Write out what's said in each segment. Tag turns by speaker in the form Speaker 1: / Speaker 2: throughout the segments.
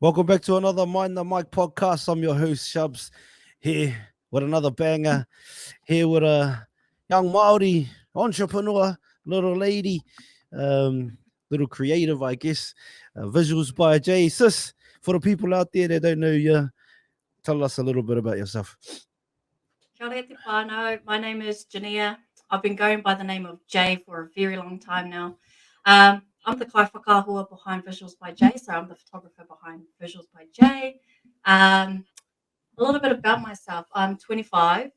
Speaker 1: Welcome back to another Mind the Mic podcast. I'm your host, Shubs, here with another banger. Here with a young Māori entrepreneur, little lady, um, little creative, I guess. Visuals by Jay. Sis, for the people out there that don't know you, tell us a little bit about yourself.
Speaker 2: Kia ora te whānau. My name is Jania. I've been going by the name of Jay for a very long time now. I'm the kai whakaahua behind Visuals by Jay, so I'm the photographer behind Visuals by Jay. A little bit about myself. I'm 25.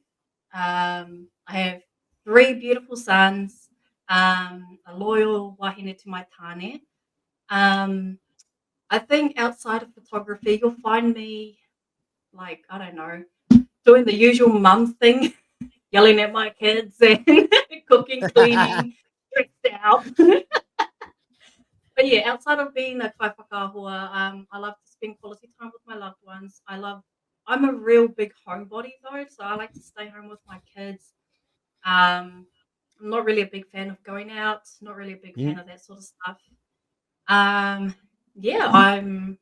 Speaker 2: I have three beautiful sons, a loyal wahine to my tāne. Um, I think outside of photography, you'll find me, like, I don't know, doing the usual mum thing, yelling at my kids and cooking, cleaning, stressed out. But yeah, outside of being a kai whakaahua, I love to spend quality time with my loved ones. I'm a real big homebody though, so I like to stay home with my kids. I'm not really a big fan of going out, not really a big
Speaker 1: Mm.
Speaker 2: fan of that sort of stuff. Yeah, I'm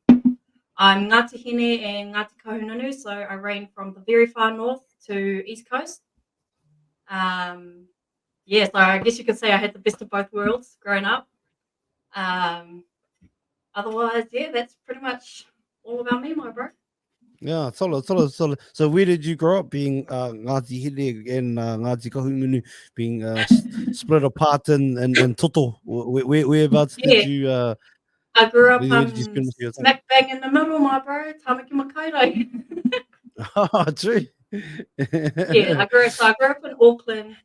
Speaker 2: Ngāti Hine and Ngāti Kahungunu, so I range from the very far north to east coast. Yeah, so I guess you could say I had the best of both worlds growing up. Um, Otherwise, yeah, that's pretty much all about me, my bro.
Speaker 1: Yeah, solid. So where did you grow up being Ngāti Here and Ngāti Kahungunu being split apart in Toto? Whereabouts did
Speaker 2: Yeah,
Speaker 1: you
Speaker 2: I grew up
Speaker 1: where did you spend your time?
Speaker 2: smack bang in the middle, my bro, Tamaki Makaurau.
Speaker 1: Oh, true.
Speaker 2: Yeah, I grew up in Auckland.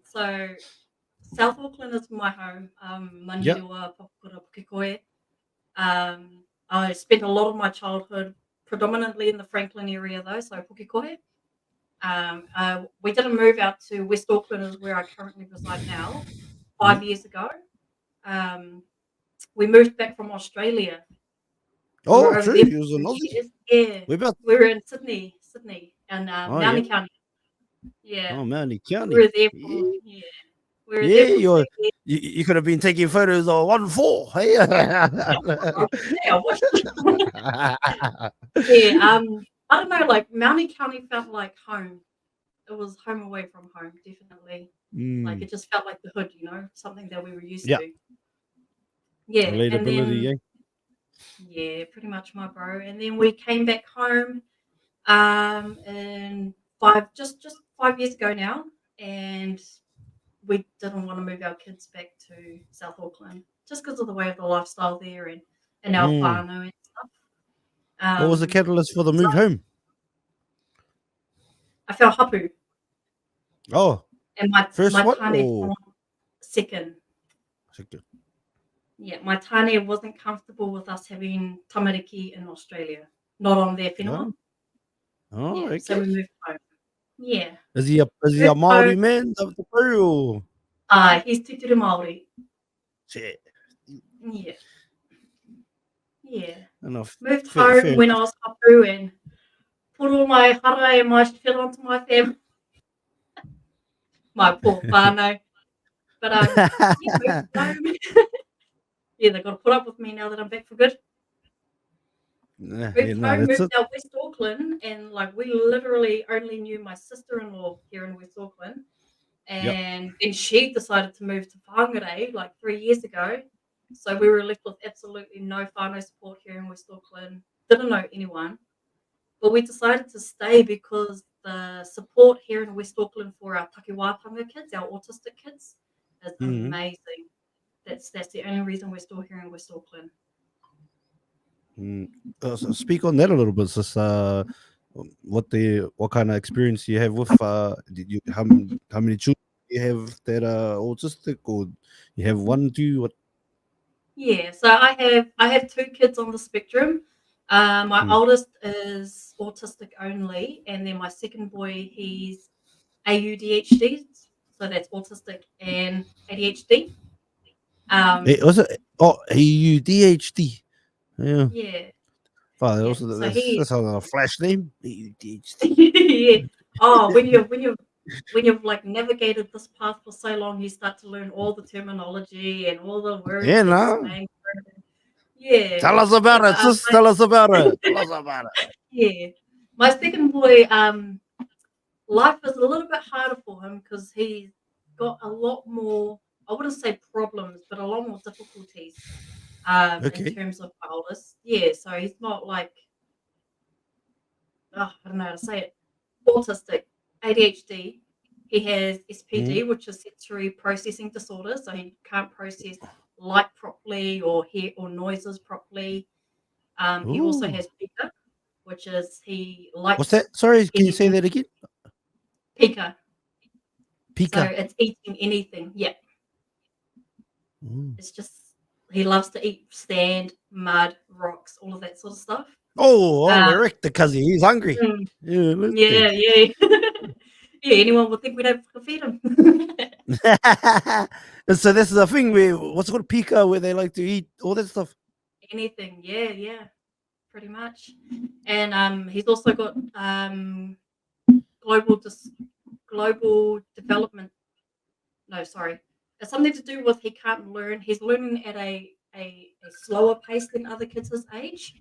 Speaker 2: So South Auckland is my home.
Speaker 1: Yeah.
Speaker 2: Manurewa, Papakura, Pukikoe. I spent a lot of my childhood predominantly in the Franklin area though, so Pukikoe. We didn't move out to West Auckland, is where I currently reside now.
Speaker 1: Mhm.
Speaker 2: 5 years ago, um, we moved back from Australia. We
Speaker 1: Oh,
Speaker 2: were over
Speaker 1: true.
Speaker 2: there
Speaker 1: He was
Speaker 2: for
Speaker 1: an
Speaker 2: 2
Speaker 1: Aussie.
Speaker 2: years. Yeah,
Speaker 1: Whereabouts?
Speaker 2: we were in Sydney, and
Speaker 1: Oh, yeah.
Speaker 2: Mauni County. Yeah,
Speaker 1: Oh, man,
Speaker 2: we
Speaker 1: County.
Speaker 2: were there
Speaker 1: Yeah,
Speaker 2: for we were there
Speaker 1: yeah.
Speaker 2: for 2 years.
Speaker 1: You could have been taking photos of 1-4. Hey.
Speaker 2: I wish, yeah, I wish. Yeah, I don't know, like Mauni County felt like home. It was home away from home, definitely. Like
Speaker 1: Mm.
Speaker 2: it just felt like the hood, something that we were used
Speaker 1: Yeah.
Speaker 2: to. Yeah, and
Speaker 1: Relatability.
Speaker 2: then
Speaker 1: Yeah.
Speaker 2: yeah, pretty much my bro. And then we came back home and just 5 years ago now, and we didn't want to move our kids back to South Auckland just because of the way of the lifestyle there and our
Speaker 1: Mm.
Speaker 2: whānau and stuff.
Speaker 1: What was the
Speaker 2: Um,
Speaker 1: catalyst for the
Speaker 2: so
Speaker 1: move home?
Speaker 2: I felt hapu,
Speaker 1: Oh,
Speaker 2: and my
Speaker 1: first
Speaker 2: my
Speaker 1: one
Speaker 2: tane
Speaker 1: or
Speaker 2: felt second.
Speaker 1: second?
Speaker 2: Yeah, my tane wasn't comfortable with us having tamariki in Australia, not on their whenua.
Speaker 1: Oh, oh,
Speaker 2: Yeah, so
Speaker 1: okay.
Speaker 2: we moved home. Yeah,
Speaker 1: Is he a
Speaker 2: moved home.
Speaker 1: Maori man? The bro.
Speaker 2: He's titiri Māori.
Speaker 1: Shit.
Speaker 2: Yeah, yeah.
Speaker 1: Enough.
Speaker 2: Moved
Speaker 1: Fair
Speaker 2: home when I
Speaker 1: enough.
Speaker 2: was hapu and put all my hara and my shit onto my family. My poor whānau. But yeah, moved home. Yeah, they got to put up with me now that I'm back for good.
Speaker 1: Yeah,
Speaker 2: Moved
Speaker 1: no,
Speaker 2: home,
Speaker 1: that's
Speaker 2: moved
Speaker 1: it.
Speaker 2: out West Auckland, and like we literally only knew my sister-in-law here in West Auckland,
Speaker 1: Yep.
Speaker 2: and then she decided to move to Whangarei like 3 years ago. So we were left with absolutely no whānau support here in West Auckland. Didn't know anyone, but we decided to stay because the support here in West Auckland for our takiwātanga kids, our autistic kids, is
Speaker 1: Mhm.
Speaker 2: amazing. That's the only reason we're still here in West Auckland.
Speaker 1: Mm. So speak on that a little bit. Just what kind of experience you have with did you how many children you have that are autistic, or you have one, two? What?
Speaker 2: Yeah, so I have two kids on the spectrum. My
Speaker 1: Mm.
Speaker 2: oldest is autistic only, and then my second boy, he's AUDHD, so that's autistic and ADHD. Um,
Speaker 1: Was it? Oh, AUDHD. Yeah.
Speaker 2: yeah,
Speaker 1: Wow,
Speaker 2: yeah. So
Speaker 1: that's a flash name. AUDHD.
Speaker 2: yeah. Oh, when you've like navigated this path for so long, you start to learn all the terminology and all the words
Speaker 1: Yeah,
Speaker 2: that
Speaker 1: no.
Speaker 2: slang. Yeah.
Speaker 1: Tell us about it, sis. Tell us about it. Tell us about it.
Speaker 2: Yeah. My second boy, life is a little bit harder for him because he's got a lot more, I wouldn't say problems, but a lot more difficulties in
Speaker 1: Okay.
Speaker 2: terms of my oldest. Yeah, so he's not like, I don't know how to say it, autistic, ADHD. He has SPD, which is sensory processing disorder, so he can't process light properly or hear or noises properly. He also
Speaker 1: Ooh.
Speaker 2: has pica, which is he
Speaker 1: What's
Speaker 2: likes
Speaker 1: that? Sorry, can you say
Speaker 2: anything
Speaker 1: that again?
Speaker 2: pica. So
Speaker 1: Pika.
Speaker 2: it's eating anything. Yeah,
Speaker 1: Mm.
Speaker 2: it's just he loves to eat sand, mud, rocks, all of that sort of stuff.
Speaker 1: Oh,
Speaker 2: Uh,
Speaker 1: Rick, because he's hungry.
Speaker 2: mm,
Speaker 1: Yeah, listen.
Speaker 2: yeah, yeah. Yeah, anyone would think we'd have to feed him.
Speaker 1: And so this is a thing where what's it called Pika, where they like to eat all that stuff.
Speaker 2: Anything, yeah, yeah, pretty much. And he's also got global global development. No, sorry, it's something to do with he can't learn. He's learning at a slower pace than other kids his age.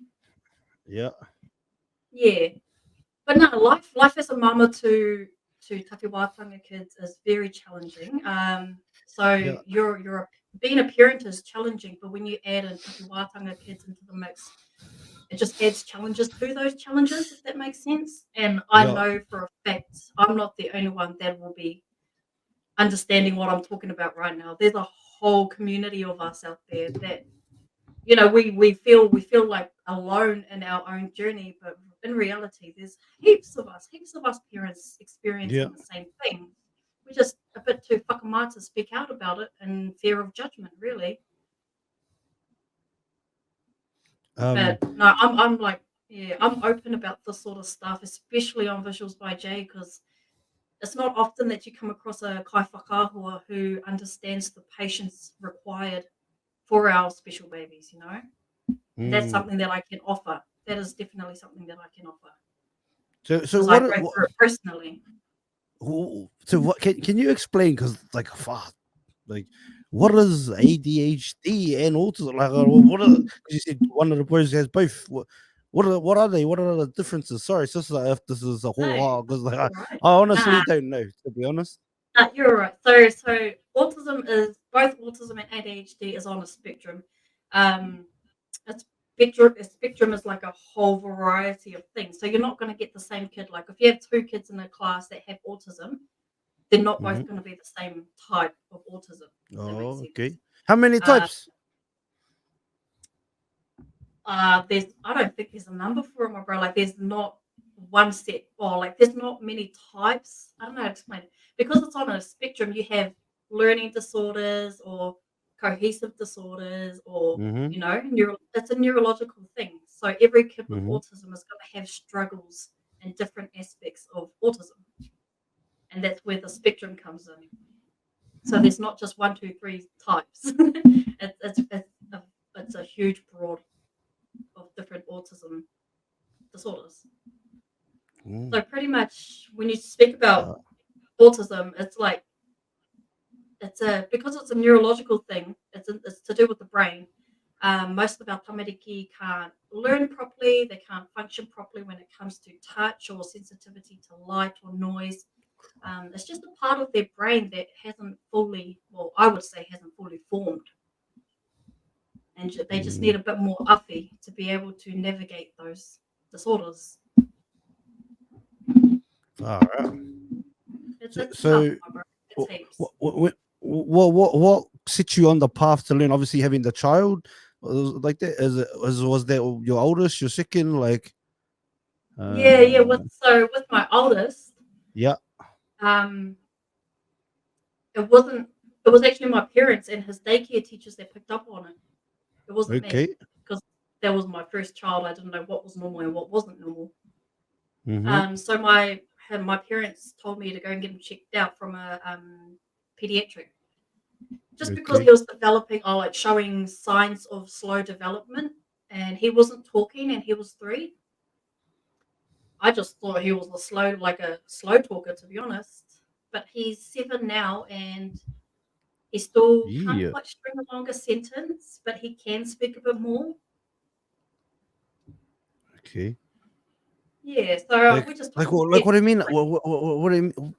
Speaker 1: Yeah.
Speaker 2: Yeah, but no, life as a mama to Takiwatanga kids is very challenging. So
Speaker 1: Yeah.
Speaker 2: you're being a parent is challenging, but when you add in Takiwatanga kids into the mix, it just adds challenges to those challenges, if that makes sense. And I
Speaker 1: Yeah.
Speaker 2: know for a fact I'm not the only one that will be understanding what I'm talking about right now. There's a whole community of us out there that we feel like alone in our own journey, but in reality there's heaps of us parents
Speaker 1: Yeah.
Speaker 2: experiencing the same thing. We're just a bit too whakamā to speak out about it in fear of judgment, really.
Speaker 1: Um
Speaker 2: But no, I'm like, yeah, I'm open about this sort of stuff, especially on Visuals by Jay, because it's not often that you come across a kai whakaahua who understands the patience required for our special babies, and that's
Speaker 1: mm.
Speaker 2: something that I can offer. That is definitely something that I can offer
Speaker 1: So
Speaker 2: because I go through it personally.
Speaker 1: so what can you explain, because like fuck, like what is ADHD and autism, like what are, because you said one of the boys has both, what are they, what are the differences? Sorry sister, if this is a
Speaker 2: No,
Speaker 1: whole, because like
Speaker 2: you're right.
Speaker 1: I
Speaker 2: Nah,
Speaker 1: honestly don't know, to be honest.
Speaker 2: you're right. So autism is both autism and ADHD is on a spectrum. Um, a spectrum is like a whole variety of things. So you're not going to get the same kid. Like if you have two kids in a class that have autism, they're not
Speaker 1: Hmm.
Speaker 2: both going to be the same type of autism. If that makes
Speaker 1: Oh,
Speaker 2: sense.
Speaker 1: okay. How many
Speaker 2: Uh,
Speaker 1: types?
Speaker 2: I don't think there's a number for them, bro. Like there's not one set or like there's not many types. I don't know how to explain it. Because it's on a spectrum, you have learning disorders or cohesive disorders or
Speaker 1: Mm-hmm.
Speaker 2: it's a neurological thing. So every kid with
Speaker 1: Mm-hmm.
Speaker 2: autism is going to have struggles in different aspects of autism. And that's where the spectrum comes in. So there's not just one, two, three types. It's a huge broad of different autism disorders.
Speaker 1: Mm.
Speaker 2: So pretty much when you speak
Speaker 1: Uh,
Speaker 2: about autism, it's like because it's a neurological thing. It's to do with the brain. Most of our tamariki can't learn properly. They can't function properly when it comes to touch or sensitivity to light or noise. It's just a part of their brain that hasn't fully, well, I would say hasn't fully formed. And they just need
Speaker 1: mm.
Speaker 2: a bit more uffy to be able to navigate those disorders.
Speaker 1: All right.
Speaker 2: It's tough,
Speaker 1: So
Speaker 2: my bro. It's heaps.
Speaker 1: what set you on the path to learn? Obviously, having the child, like that. Was that your oldest, your second? Like,
Speaker 2: Yeah, yeah.
Speaker 1: uh,
Speaker 2: With my oldest,
Speaker 1: yeah.
Speaker 2: um, it wasn't. It was actually my parents and his daycare teachers that picked up on it. It wasn't me
Speaker 1: Okay.
Speaker 2: because that was my first child. I didn't know what was normal and what wasn't normal.
Speaker 1: Mm-hmm.
Speaker 2: So my parents told me to go and get him checked out from a pediatric, just because he
Speaker 1: Okay.
Speaker 2: was developing or like showing signs of slow development, and he wasn't talking, and he was 3. I just thought he was a slow talker, to be honest. But he's 7 now, and he still can't
Speaker 1: Yeah.
Speaker 2: quite string a longer sentence, but he can speak a bit more.
Speaker 1: Okay.
Speaker 2: Yeah, so we just
Speaker 1: Like what do you mean? What do you mean?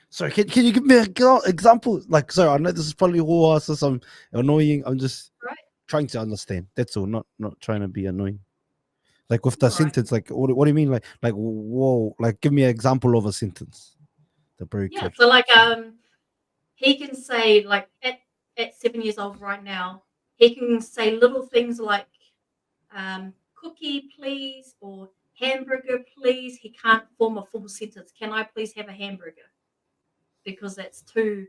Speaker 1: Sorry, can you give me an example? Like, sorry, I know this is probably all some annoying. I'm just
Speaker 2: right.
Speaker 1: trying to understand. That's all. Not trying to be annoying. Like with the
Speaker 2: All right.
Speaker 1: sentence, like what do you mean? Like whoa, like give me an example of a sentence. The bro
Speaker 2: Yeah,
Speaker 1: could.
Speaker 2: so like he can say like at 7 years old right now, he can say little things like cookie please or hamburger please. He can't form a full sentence. Can I please have a hamburger? Because it's too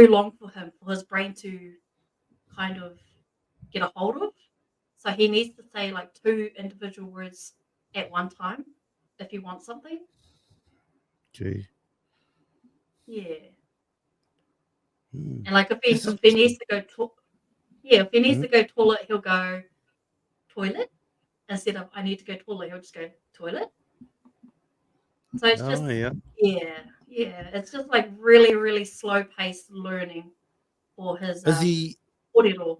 Speaker 2: long for him, for his brain to kind of get a hold of. So he needs to say like two individual words at one time if he wants something.
Speaker 1: Gee.
Speaker 2: Yeah.
Speaker 1: Hmm.
Speaker 2: And like if
Speaker 1: That's
Speaker 2: he needs
Speaker 1: interesting.
Speaker 2: to go if he needs
Speaker 1: Hmm?
Speaker 2: to go toilet, he'll go toilet instead of I need to go toilet, he'll just go toilet. So it's just
Speaker 1: Oh yeah.
Speaker 2: yeah. It's just like really, really slow paced learning for his
Speaker 1: Is he
Speaker 2: audio.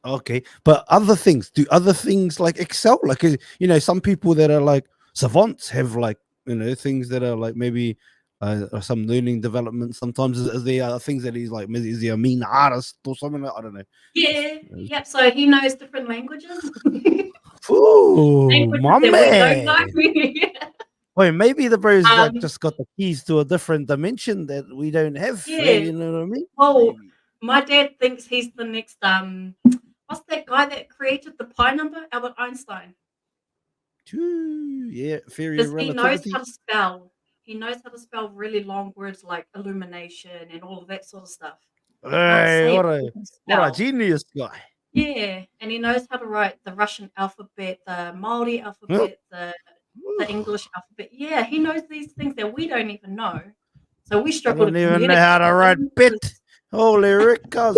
Speaker 1: okay? But other things, do other things like excel? Like, some people that are like savants have like things that are like maybe or some learning development. Sometimes is there other things that he's like? Is he a mean artist or something? I don't know.
Speaker 2: Yeah, yep. So he knows different languages.
Speaker 1: Ooh,
Speaker 2: Languages
Speaker 1: my
Speaker 2: that we don't
Speaker 1: man.
Speaker 2: know.
Speaker 1: Wait, maybe the bro's like
Speaker 2: um,
Speaker 1: just got the keys to a different dimension that we don't have.
Speaker 2: yeah.
Speaker 1: You know what I mean?
Speaker 2: Well,
Speaker 1: Maybe.
Speaker 2: my dad thinks he's the next what's that guy that created the pi number? Albert Einstein.
Speaker 1: Yeah, theory of
Speaker 2: Because he knows how
Speaker 1: relativity.
Speaker 2: to spell. He knows how to spell really long words like illumination and all of that sort of stuff. He can't
Speaker 1: Hey,
Speaker 2: say it, but he can
Speaker 1: what a
Speaker 2: spell.
Speaker 1: genius guy.
Speaker 2: Yeah, and he knows how to write the Russian alphabet, the Māori
Speaker 1: Huh?
Speaker 2: alphabet, the English alphabet. Yeah, he knows these things that we don't even know. So we
Speaker 1: I
Speaker 2: struggle to
Speaker 1: don't even know how
Speaker 2: communicate
Speaker 1: to
Speaker 2: with
Speaker 1: write
Speaker 2: him
Speaker 1: bit.
Speaker 2: 'cause
Speaker 1: Holy rickers.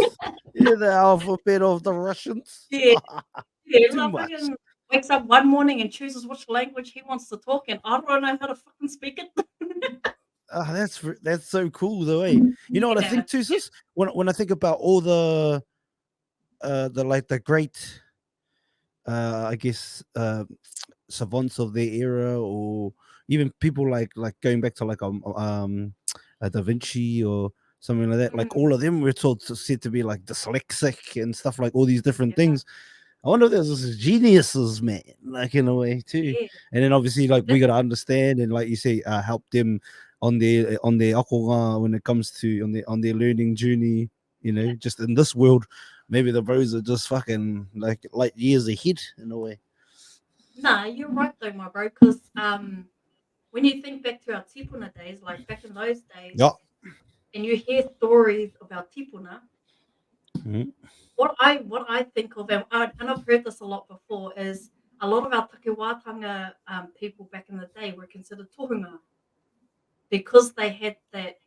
Speaker 1: You're the alphabet of the Russians.
Speaker 2: yeah, yeah,
Speaker 1: Too
Speaker 2: like
Speaker 1: much.
Speaker 2: fucking wakes up one morning and chooses which language he wants to talk in. I don't know how to fucking speak it.
Speaker 1: That's so cool though, eh? You know what I
Speaker 2: Yeah,
Speaker 1: think too, sis? When I think about all the like the great I guess savants of their era, or even people like going back to like a Da Vinci or something like that. Like
Speaker 2: mm,
Speaker 1: all of them were said to be like dyslexic and stuff, like all these different
Speaker 2: yeah,
Speaker 1: things. I wonder if there's this geniuses, man, like in a way too.
Speaker 2: yeah.
Speaker 1: And then obviously like we
Speaker 2: That's
Speaker 1: gotta understand and like you say, help them on their akonga when it comes to on their learning journey.
Speaker 2: yeah.
Speaker 1: Just in this world, maybe the bros are just fucking like years ahead in a way.
Speaker 2: Nah, you're right though, my bro. Because when you think back to our tipuna days, like back in those
Speaker 1: Yeah.
Speaker 2: days, and you hear stories about tipuna,
Speaker 1: Mhm.
Speaker 2: what I think of, and I've heard this a lot before, is a lot of our takiwatanga people back in the day were considered tohunga because they had that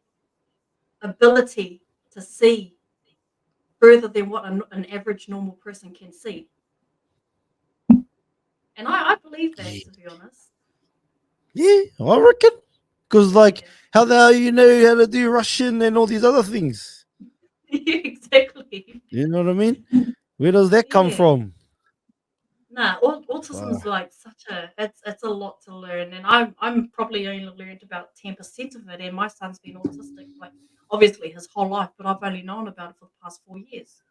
Speaker 2: ability to see further than what an average normal person can see. And I believe that,
Speaker 1: Yeah.
Speaker 2: to be honest.
Speaker 1: Yeah, I reckon. Because like,
Speaker 2: Yeah,
Speaker 1: how the hell you know how to do Russian and all these other things?
Speaker 2: exactly.
Speaker 1: You know what I mean? Where does that come
Speaker 2: Yeah.
Speaker 1: from?
Speaker 2: Nah,
Speaker 1: Uh,
Speaker 2: autism's like such a it's a lot to learn, and I'm probably only learned about 10% of it. And my son's been autistic like obviously his whole life, but I've only known about it for the past 4 years.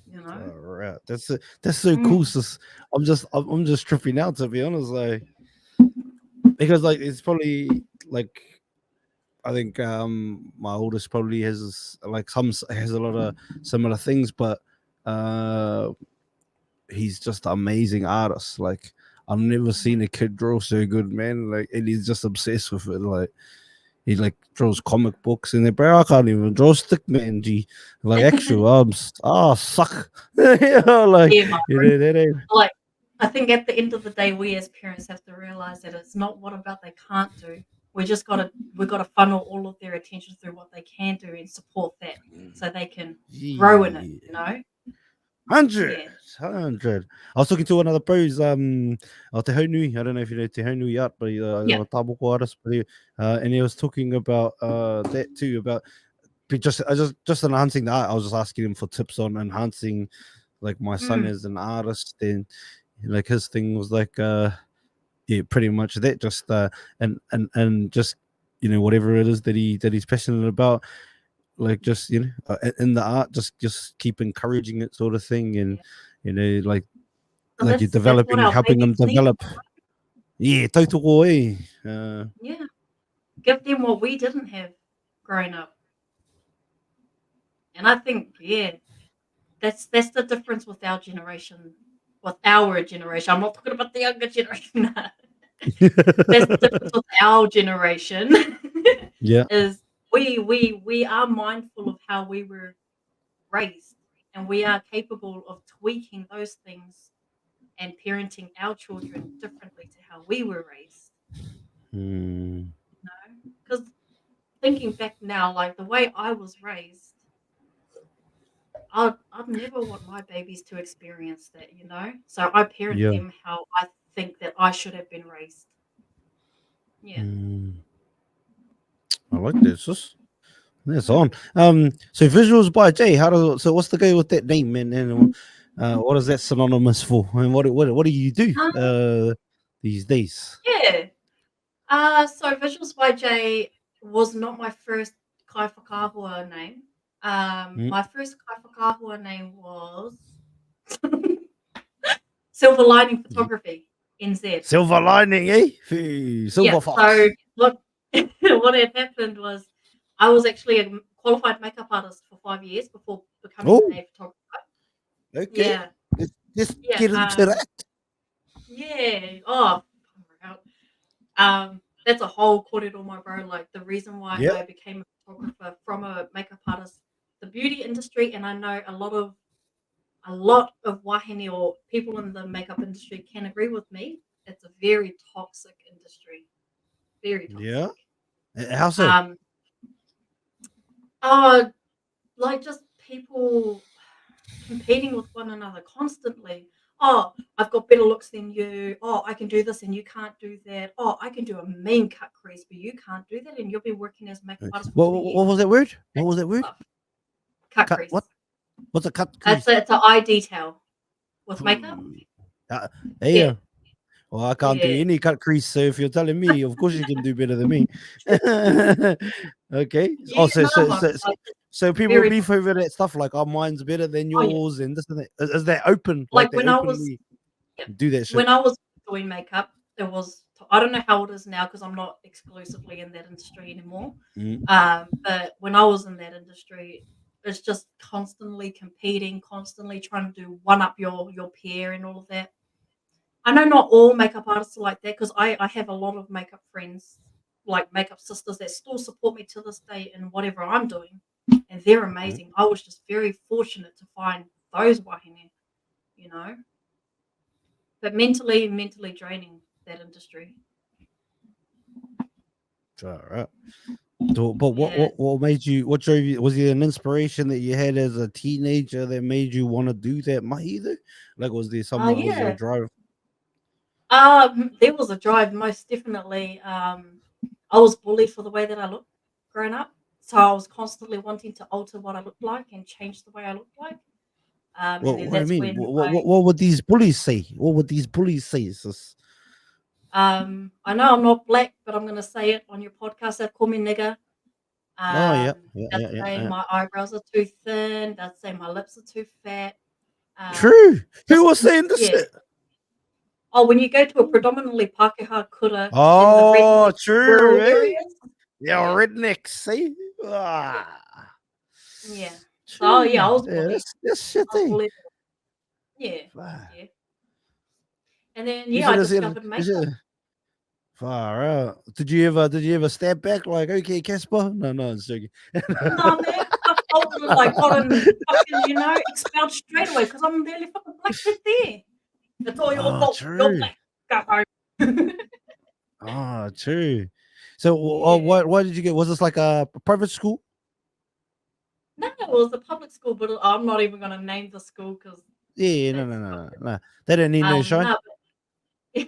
Speaker 2: You know.
Speaker 1: all right, that's so cool,
Speaker 2: Mm.
Speaker 1: sis. I'm just tripping out, to be honest, like, because like it's probably like I think my oldest probably has like has a lot of similar things, but uh he's just an amazing artist. Like I've never seen a kid draw so good, man. Like, and he's just obsessed with it. Like he like draws comic books and bro, I can't even draw stick man. G, like actual arms. Ah, suck. Like
Speaker 2: Yeah, my friend.
Speaker 1: that ain't.
Speaker 2: Like I think at the end of the day, we as parents have to realize that it's not what about they can't do. We gotta funnel all of their attention through what they can do and support that so they can grow in it.
Speaker 1: Yeah.
Speaker 2: You know.
Speaker 1: 100,
Speaker 2: Yeah.
Speaker 1: 100. I was talking to one of the pros, Te Haunui. I don't know if you know Te Haunui yet, but
Speaker 2: Yeah.
Speaker 1: a Taboko artist, but and he was talking about that too, about just enhancing the art. I was just asking him for tips on enhancing like my son
Speaker 2: Mm.
Speaker 1: as an artist, and Like his thing was like yeah, pretty much that. Just and just whatever it is that he's passionate about, like just in the art, just keep encouraging it, sort of thing, and like
Speaker 2: So
Speaker 1: you're
Speaker 2: that's what
Speaker 1: developing,
Speaker 2: our
Speaker 1: helping them
Speaker 2: babies need.
Speaker 1: develop. Yeah, tautoko eh.
Speaker 2: Yeah, give them what we didn't have growing up, and I think that's the difference with our generation. With our generation, I'm not talking about the younger generation. That's the difference with our generation.
Speaker 1: Yeah.
Speaker 2: Is we are mindful of how we were raised, and we are capable of tweaking those things and parenting our children differently to how we were raised.
Speaker 1: Mm,
Speaker 2: Because thinking back now, like the way I was raised, I'd never want my babies to experience that. So I parent
Speaker 1: yeah.
Speaker 2: them how I think that I should have been raised. Yeah.
Speaker 1: Mm, I like this. That's on. So visuals by Jay. So what's the go with that name, and what is that synonymous for? And what do you do
Speaker 2: Um,
Speaker 1: these days?
Speaker 2: yeah. So Visuals by Jay was not my first Kai Whakaahua name.
Speaker 1: Mm,
Speaker 2: My first Kai Whakaahua name was Silver Lining
Speaker 1: ye-
Speaker 2: Photography, NZ.
Speaker 1: Silver lining, eh? Phew,
Speaker 2: Yeah.
Speaker 1: silver
Speaker 2: So
Speaker 1: fox.
Speaker 2: what what had happened was I was actually a qualified makeup artist for 5 years before becoming
Speaker 1: Oh,
Speaker 2: a photographer.
Speaker 1: okay.
Speaker 2: Yeah.
Speaker 1: Let's
Speaker 2: Yeah.
Speaker 1: get into that.
Speaker 2: Yeah. Oh, that's a whole kōrero, my bro. Like the reason why
Speaker 1: Yeah.
Speaker 2: I became a photographer from a makeup artist, the beauty industry, and I know a lot of wahine or people in the makeup industry can agree with me. It's a very toxic industry. Very
Speaker 1: Yeah.
Speaker 2: toxic.
Speaker 1: How so?
Speaker 2: Um, oh, like just people competing with one another constantly. Oh, I've got better looks than you. Oh, I can do this and you can't do that. Oh, I can do a mean cut crease, but you can't do that. And you've been working as a makeup artist for
Speaker 1: What,
Speaker 2: 2 years.
Speaker 1: what was that word? What
Speaker 2: That
Speaker 1: was
Speaker 2: sort
Speaker 1: that
Speaker 2: of
Speaker 1: word?
Speaker 2: stuff. Cut
Speaker 1: Cut what?
Speaker 2: crease.
Speaker 1: What's a cut
Speaker 2: It's
Speaker 1: crease?
Speaker 2: a, it's an eye detail with makeup.
Speaker 1: Phew. Uh,
Speaker 2: Yeah,
Speaker 1: yeah. Well, I can't do
Speaker 2: yeah.
Speaker 1: any cut crease, so if you're telling me, of course you can do better than me. Okay.
Speaker 2: Yeah,
Speaker 1: Oh,
Speaker 2: no, man. Like,
Speaker 1: so people
Speaker 2: very
Speaker 1: beef
Speaker 2: toxic.
Speaker 1: over that stuff like, "Oh, mine's better than
Speaker 2: Oh, yeah.
Speaker 1: yours," and this and that. Is that open?
Speaker 2: Like
Speaker 1: Like they openly
Speaker 2: yeah,
Speaker 1: do that shit?
Speaker 2: when I was doing makeup, it was, I don't know how it is now because I'm not exclusively in that industry anymore.
Speaker 1: Mm,
Speaker 2: But when I was in that industry, it's just constantly competing, constantly trying to do one up your peer and all of that. I know not all makeup artists are like that because I have a lot of makeup friends, like makeup sisters that still support me to this day in whatever I'm doing, and they're
Speaker 1: mm.
Speaker 2: amazing. I was just very fortunate to find those wahine, you know. But mentally draining, that industry.
Speaker 1: All right. So, but
Speaker 2: Yeah.
Speaker 1: what made you? What drove you? Was it an inspiration that you had as a teenager that made you want to do that? My either. Like, was there a
Speaker 2: Yeah.
Speaker 1: drive?
Speaker 2: There was a drive, most definitely. I was bullied for the way that I looked growing up, so I was constantly wanting to alter what I looked like and change the way I looked like. And then
Speaker 1: What I
Speaker 2: that's
Speaker 1: mean,
Speaker 2: when
Speaker 1: what would these bullies say? What would these bullies say?
Speaker 2: I know I'm not black, but I'm gonna say it on your podcast. They'd call me nigger.
Speaker 1: Oh yeah,
Speaker 2: They'd say
Speaker 1: yeah.
Speaker 2: my eyebrows are too thin. They'd say my lips are too fat.
Speaker 1: True. Who
Speaker 2: Just
Speaker 1: was saying this
Speaker 2: yeah.
Speaker 1: shit?
Speaker 2: Oh, when you go to a predominantly Pākehā kura in the
Speaker 1: Oh,
Speaker 2: redneck
Speaker 1: true,
Speaker 2: rural
Speaker 1: eh?
Speaker 2: areas.
Speaker 1: Yeah,
Speaker 2: Yeah,
Speaker 1: rednecks, see?
Speaker 2: yeah,
Speaker 1: Ah,
Speaker 2: yeah. So, yeah,
Speaker 1: true.
Speaker 2: I was
Speaker 1: Yeah,
Speaker 2: bullied.
Speaker 1: that's shit,
Speaker 2: I was
Speaker 1: eh?
Speaker 2: bullied. Yeah,
Speaker 1: Far.
Speaker 2: yeah. And then,
Speaker 1: You
Speaker 2: yeah, I
Speaker 1: should have said,
Speaker 2: discovered
Speaker 1: you
Speaker 2: makeup.
Speaker 1: should far out. Did you ever step back like, okay, Casper? No, no, I'm joking.
Speaker 2: No, man, I folded it like gotten fucking, expelled straight away because I'm the only fucking black kid there. It's all your
Speaker 1: Oh,
Speaker 2: fault. You're
Speaker 1: true.
Speaker 2: black. Go home.
Speaker 1: Oh, true. So,
Speaker 2: Yeah.
Speaker 1: what did you get? Was this like a private school?
Speaker 2: No, it was a public school, but I'm not even going to name the school because
Speaker 1: Yeah, no,
Speaker 2: that's
Speaker 1: no, no,
Speaker 2: not
Speaker 1: no, no. They didn't need no shine.
Speaker 2: no, but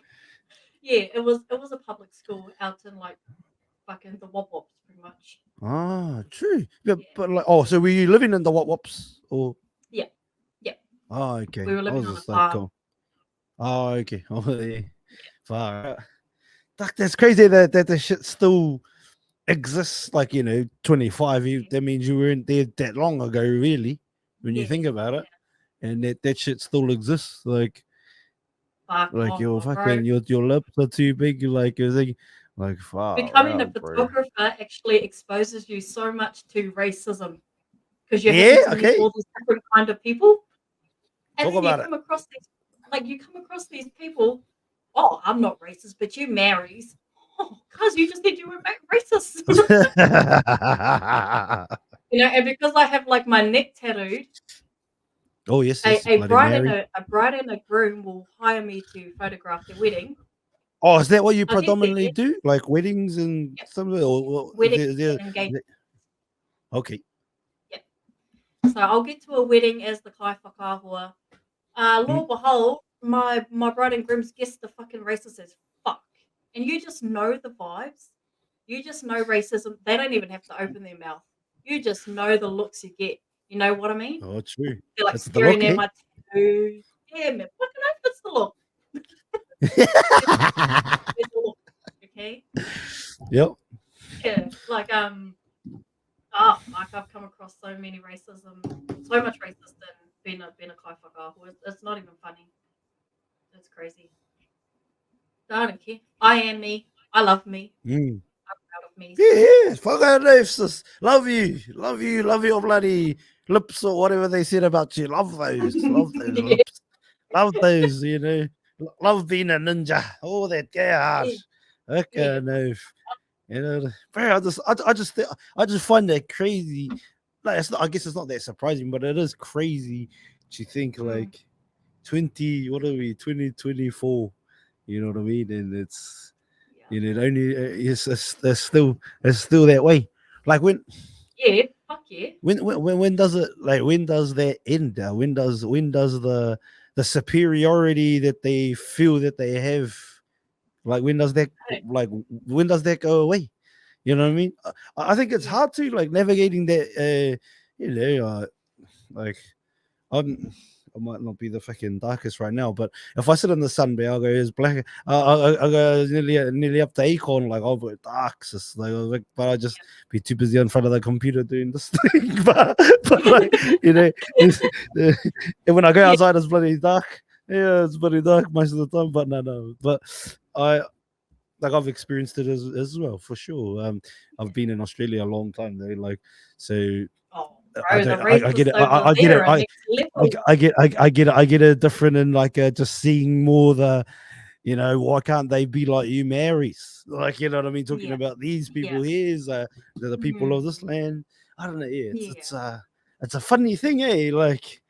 Speaker 2: yeah, it was a public school out in like fucking the Wop Wops pretty much.
Speaker 1: Ah, true. Yeah,
Speaker 2: Yeah.
Speaker 1: but like, oh, so were you living in the what wops? Or
Speaker 2: Yeah. Yeah.
Speaker 1: oh,
Speaker 2: We
Speaker 1: okay.
Speaker 2: were
Speaker 1: I
Speaker 2: living
Speaker 1: was
Speaker 2: on a
Speaker 1: just like,
Speaker 2: farm.
Speaker 1: oh, Oh, okay. Oh, yeah. Far out. That's crazy that the shit still exists. Like 25.
Speaker 2: Yeah,
Speaker 1: That means you weren't there that long ago, really, when you
Speaker 2: yeah,
Speaker 1: think about it.
Speaker 2: yeah.
Speaker 1: And that shit still exists.
Speaker 2: Fuck
Speaker 1: Like
Speaker 2: off,
Speaker 1: your
Speaker 2: bro.
Speaker 1: fucking your lips are too big. Like it's like far
Speaker 2: Becoming a
Speaker 1: out, bro.
Speaker 2: photographer actually exposes you so much to racism because you're
Speaker 1: Yeah.
Speaker 2: having to meet
Speaker 1: Okay.
Speaker 2: all these different kind of people, and
Speaker 1: Talk
Speaker 2: then you
Speaker 1: about it.
Speaker 2: come across these people. Oh, I'm not racist, but you Marys. Oh, cause you just said you were racist. And because I have like my neck tattooed,
Speaker 1: Oh yes,
Speaker 2: a,
Speaker 1: yes,
Speaker 2: a
Speaker 1: Bloody
Speaker 2: bride and
Speaker 1: Mary.
Speaker 2: a bride and a groom will hire me to photograph their wedding.
Speaker 1: Oh, is that what you
Speaker 2: I'll get
Speaker 1: predominantly
Speaker 2: there.
Speaker 1: do? Like weddings and
Speaker 2: Yep.
Speaker 1: something? Or
Speaker 2: Wedding and engagement.
Speaker 1: okay.
Speaker 2: Yep. So I'll get to a wedding as the kai whakahua. Lo
Speaker 1: Mm.
Speaker 2: and behold, my bride and groom's guest the fucking racist as fuck. And you just know the vibes. You just know racism. They don't even have to open their mouth. You just know the looks you get. You know what I mean?
Speaker 1: Oh, true.
Speaker 2: They're like
Speaker 1: That's the
Speaker 2: staring
Speaker 1: look,
Speaker 2: at
Speaker 1: eh?
Speaker 2: my tattoos. Yeah, man. Fucking hope it's the look. It's the look. Okay?
Speaker 1: Yep.
Speaker 2: Yeah. Like oh fuck, I've come across so many racism, so much racism being a kai whakahua. It's not even funny. It's crazy. I don't care. I am me. I love me.
Speaker 1: Mm.
Speaker 2: I'm proud of me. So
Speaker 1: Yeah, fuck out life, sis. Love you. Love your bloody lips or whatever they said about you. Love those. Love those
Speaker 2: yeah,
Speaker 1: lips. Love those, Love being a ninja. All that
Speaker 2: yeah,
Speaker 1: gas.
Speaker 2: yeah.
Speaker 1: Okay, no. Bro, I just find that crazy. Like, I guess it's not that surprising, but it is crazy to think
Speaker 2: Mm,
Speaker 1: like 20, what are we, 2024, you know what I mean? And it's,
Speaker 2: yeah.
Speaker 1: it only, it's still that way. Like
Speaker 2: Yeah. Fuck yeah.
Speaker 1: when does it, like, when does that end? When does the superiority that they feel that they have, like,
Speaker 2: Hey,
Speaker 1: when does that go away? You know what I mean? I think it's
Speaker 2: yeah.
Speaker 1: hard to, like, navigating that. Like, I'm, I might not be the fucking darkest right now, but if I sit in the sun, I'll go as black. I go nearly up to Acorn, like I'll go dark, sis, but I just be too busy in front of the computer doing this thing. But like, you know, and when I go
Speaker 2: Yeah.
Speaker 1: outside, it's bloody dark. Yeah, it's bloody dark most of the time. But no, but I like, I've experienced it as well, for sure. I've been in Australia a long time though, like, so
Speaker 2: Oh,
Speaker 1: I
Speaker 2: bro, the
Speaker 1: don't I get
Speaker 2: racists
Speaker 1: it.
Speaker 2: over
Speaker 1: I get it.
Speaker 2: there are next level.
Speaker 1: I get it different, and like, just seeing more the, why can't they be like you Marys? Like, you know what I mean? Talking
Speaker 2: Yeah.
Speaker 1: about these
Speaker 2: Yeah.
Speaker 1: people here, they're the people of this
Speaker 2: Mm,
Speaker 1: land. I don't know. Yeah,
Speaker 2: yeah.
Speaker 1: it's a funny thing, eh? Like,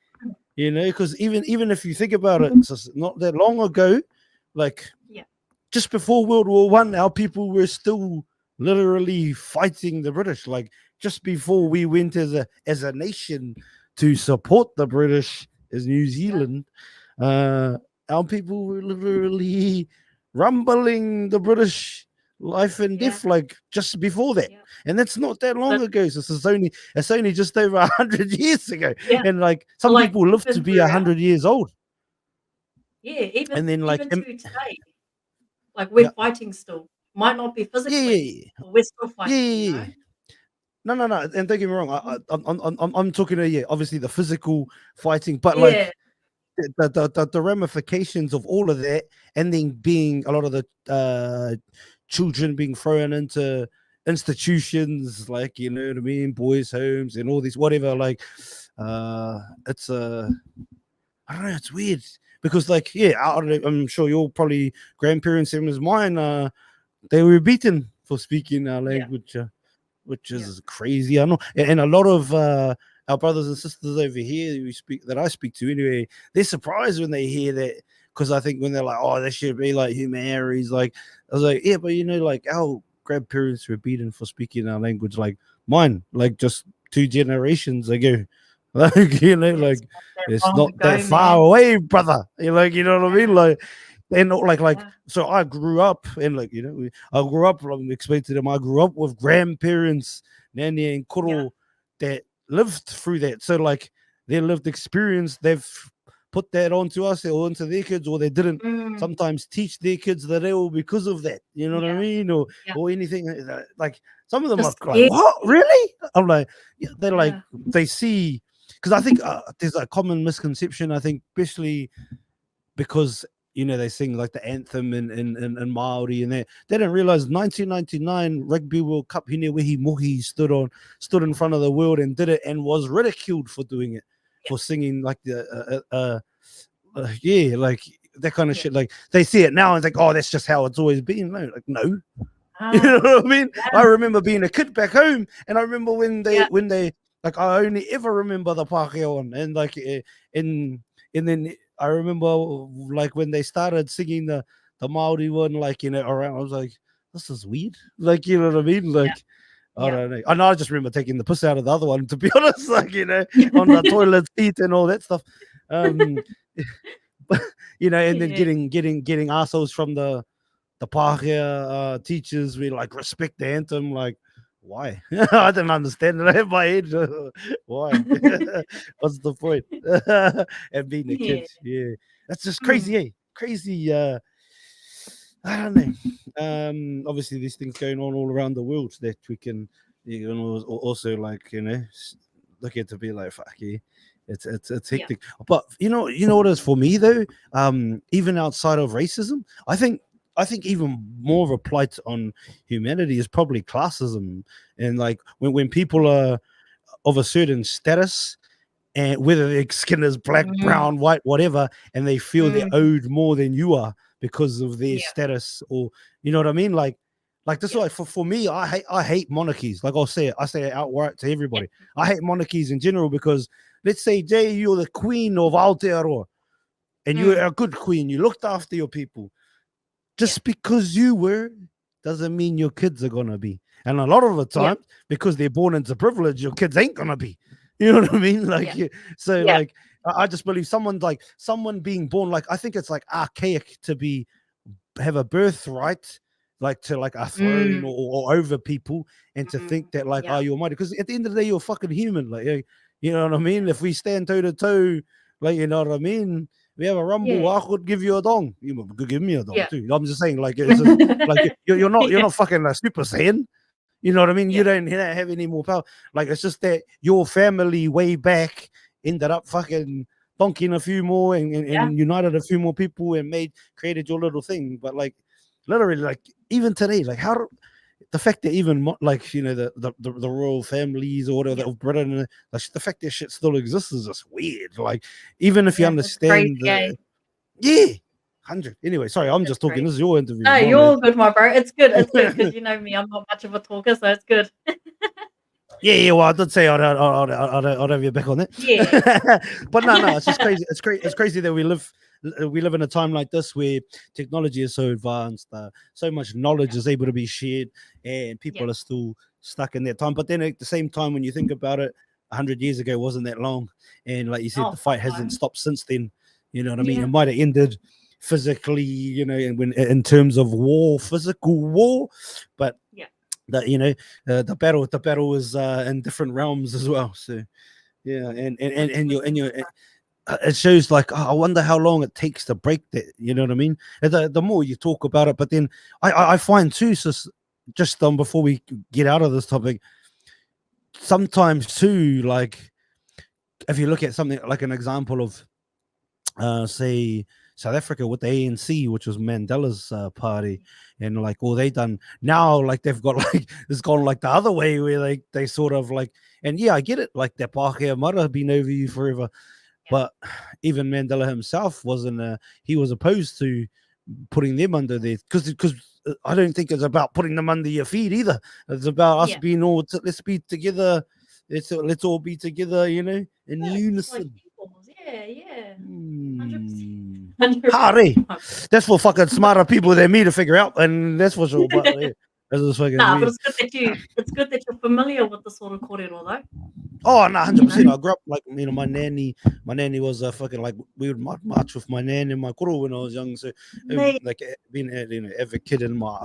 Speaker 1: because even if you think about it, so it's not that long ago, like,
Speaker 2: Yeah.
Speaker 1: just before World War I, our people were still literally fighting the British. Like, just before we went as a nation to support the British as New
Speaker 2: Yeah.
Speaker 1: Zealand, uh, our people were literally rumbling the British life and
Speaker 2: Yeah.
Speaker 1: death, like, just before that.
Speaker 2: Yeah.
Speaker 1: And that's not that long
Speaker 2: But
Speaker 1: ago. So it's only just over 100 years ago.
Speaker 2: yeah.
Speaker 1: And like,
Speaker 2: But
Speaker 1: some
Speaker 2: like
Speaker 1: people live to
Speaker 2: even
Speaker 1: be
Speaker 2: we're out.
Speaker 1: 100 years old.
Speaker 2: Yeah.
Speaker 1: And
Speaker 2: Even
Speaker 1: then, like,
Speaker 2: even to today, like we're
Speaker 1: yeah,
Speaker 2: fighting still. Might not be
Speaker 1: yeah,
Speaker 2: physically,
Speaker 1: yeah,
Speaker 2: but we're still
Speaker 1: yeah,
Speaker 2: fighting.
Speaker 1: yeah, yeah. No. And don't get me wrong.
Speaker 2: Mm.
Speaker 1: I'm talking. Yeah, obviously the physical fighting, but
Speaker 2: Yeah.
Speaker 1: like, the ramifications of all of that, and then being a lot of the children being thrown into institutions, like, you know what I mean, boys' homes and all this, whatever.
Speaker 2: Yeah.
Speaker 1: Like, it's I don't know. It's weird because, like, yeah, I'm sure your probably grandparents, same as mine, they were beaten for speaking our
Speaker 2: Yeah.
Speaker 1: language, which
Speaker 2: Yeah.
Speaker 1: is crazy. I know, and a lot of our brothers and sisters over here that I speak to anyway, they're surprised when they hear that, because I think when they're like, "Oh, they should be like humanities," like, I was like, "Yeah, but like, our grandparents were beaten for speaking our language, like mine, like just 2 generations ago." Like,
Speaker 2: Yeah. It's
Speaker 1: like,
Speaker 2: not that
Speaker 1: it's
Speaker 2: long
Speaker 1: not that
Speaker 2: ago,
Speaker 1: far
Speaker 2: man.
Speaker 1: away, brother. You know what I mean?
Speaker 2: Yeah.
Speaker 1: Like, and like,
Speaker 2: Yeah.
Speaker 1: so I grew up, and like, I grew up, like, explain to them, I grew up with grandparents, Nani and
Speaker 2: Yeah.
Speaker 1: Kuro, that lived through that. So, like, their lived experience, they've put that onto us or onto their kids, or they didn't sometimes teach their kids the reo because of that. You know what I mean? Or anything like some of them are like, what? Really? I'm like, they're like, they see, because I think there's a common misconception, I think, especially because they sing like the anthem in Māori, and they didn't realize 1999 Rugby World Cup, Hinewehi Mohi stood in front of the world and did it, and was ridiculed for doing it, for singing like the like that kind of shit. Like they see it now and think, oh, that's just how it's always been. No, like no. You know what I mean? I remember being a kid back home, and I remember when they like, I only ever remember the Pākehā one, and like and then I remember like when they started singing the Māori one, like around, I was like, this is weird, like, you know what I mean? Like I don't know. I just remember taking the piss out of the other one, to be honest, like on the toilet seat and all that stuff. But and then getting assholes from the Pākehā teachers, we like respect the anthem, like why? I didn't understand it in my head. Why? What's the point? And being a kid, that's just crazy, crazy. I don't know. Obviously, these things going on all around the world that we can, also like look at to be like, fuck yeah. It's hectic. But you know what it is for me though. Even outside of racism, I think even more of a plight on humanity is probably classism, and like when people are of a certain status, and whether their skin is black, brown, white, whatever, and they feel they're owed more than you are because of their status, or you know what I mean, like this is like for me, I hate monarchies. Like I say it outright to everybody. I hate monarchies in general, because let's say, Jay, you're the queen of Aotearoa, and you're a good queen, you looked after your people. Just because you were doesn't mean your kids are gonna be. And a lot of the time, because they're born into privilege, your kids ain't gonna be. You know what I mean? Like like I just believe someone being born, like I think it's like archaic to have a birthright, like to like a throne or over people, and to think that like, oh, you're mighty, because at the end of the day, you're fucking human. Like, you know what I mean? If we stand toe to toe, like, you know what I mean? We have a rumble. I could give you a dong. You could give me a dong too. I'm just saying, like, it's just, like you're not fucking a Super Saiyan. You know what I mean? You don't have any more power. Like, it's just that your family way back ended up fucking bonking a few more and united a few more people and created your little thing. But like, literally, like even today, like the fact that even like the royal families or whatever of Britain, like the fact that shit still exists is just weird. Like, even if you understand the 100. Anyway, sorry, I'm just talking. This is your interview.
Speaker 2: No, you're good, my bro. It's good. It's good, because you know me, I'm not much of a talker, so it's good.
Speaker 1: Well, I did say I'd have your back on that. But no, it's just crazy. It's crazy that we live in a time like this where technology is so advanced, so much knowledge is able to be shared, and people are still stuck in that time. But then at the same time, when you think about it, 100 years ago wasn't that long, and like you said, the fight hasn't stopped since then. You know what I mean? It might have ended physically, in terms of war, physical war, but the battle is in different realms as well. So and it shows like, I wonder how long it takes to break that. You know what I mean? The more you talk about it, but then I find too, just before we get out of this topic, sometimes too, like if you look at something like an example of say South Africa with the ANC, which was Mandela's party, and like all they done now, like they've got like it's gone like the other way, where they sort of like, and I get it, like the Pākehā might have been over you forever, but even Mandela himself he was opposed to putting them under there, because I don't think it's about putting them under your feet either. It's about us being let's be together. Let's all be together, in unison.
Speaker 2: Like 100%.
Speaker 1: 100%. That's for fucking smarter people than me to figure out, and that's for sure. But that's fucking
Speaker 2: but it's good that you're familiar with the sort of kōrero though.
Speaker 1: Oh no, 100%. I grew up like my nanny was fucking like, we would march with my nan and my koro when I was young. So like being every kid in my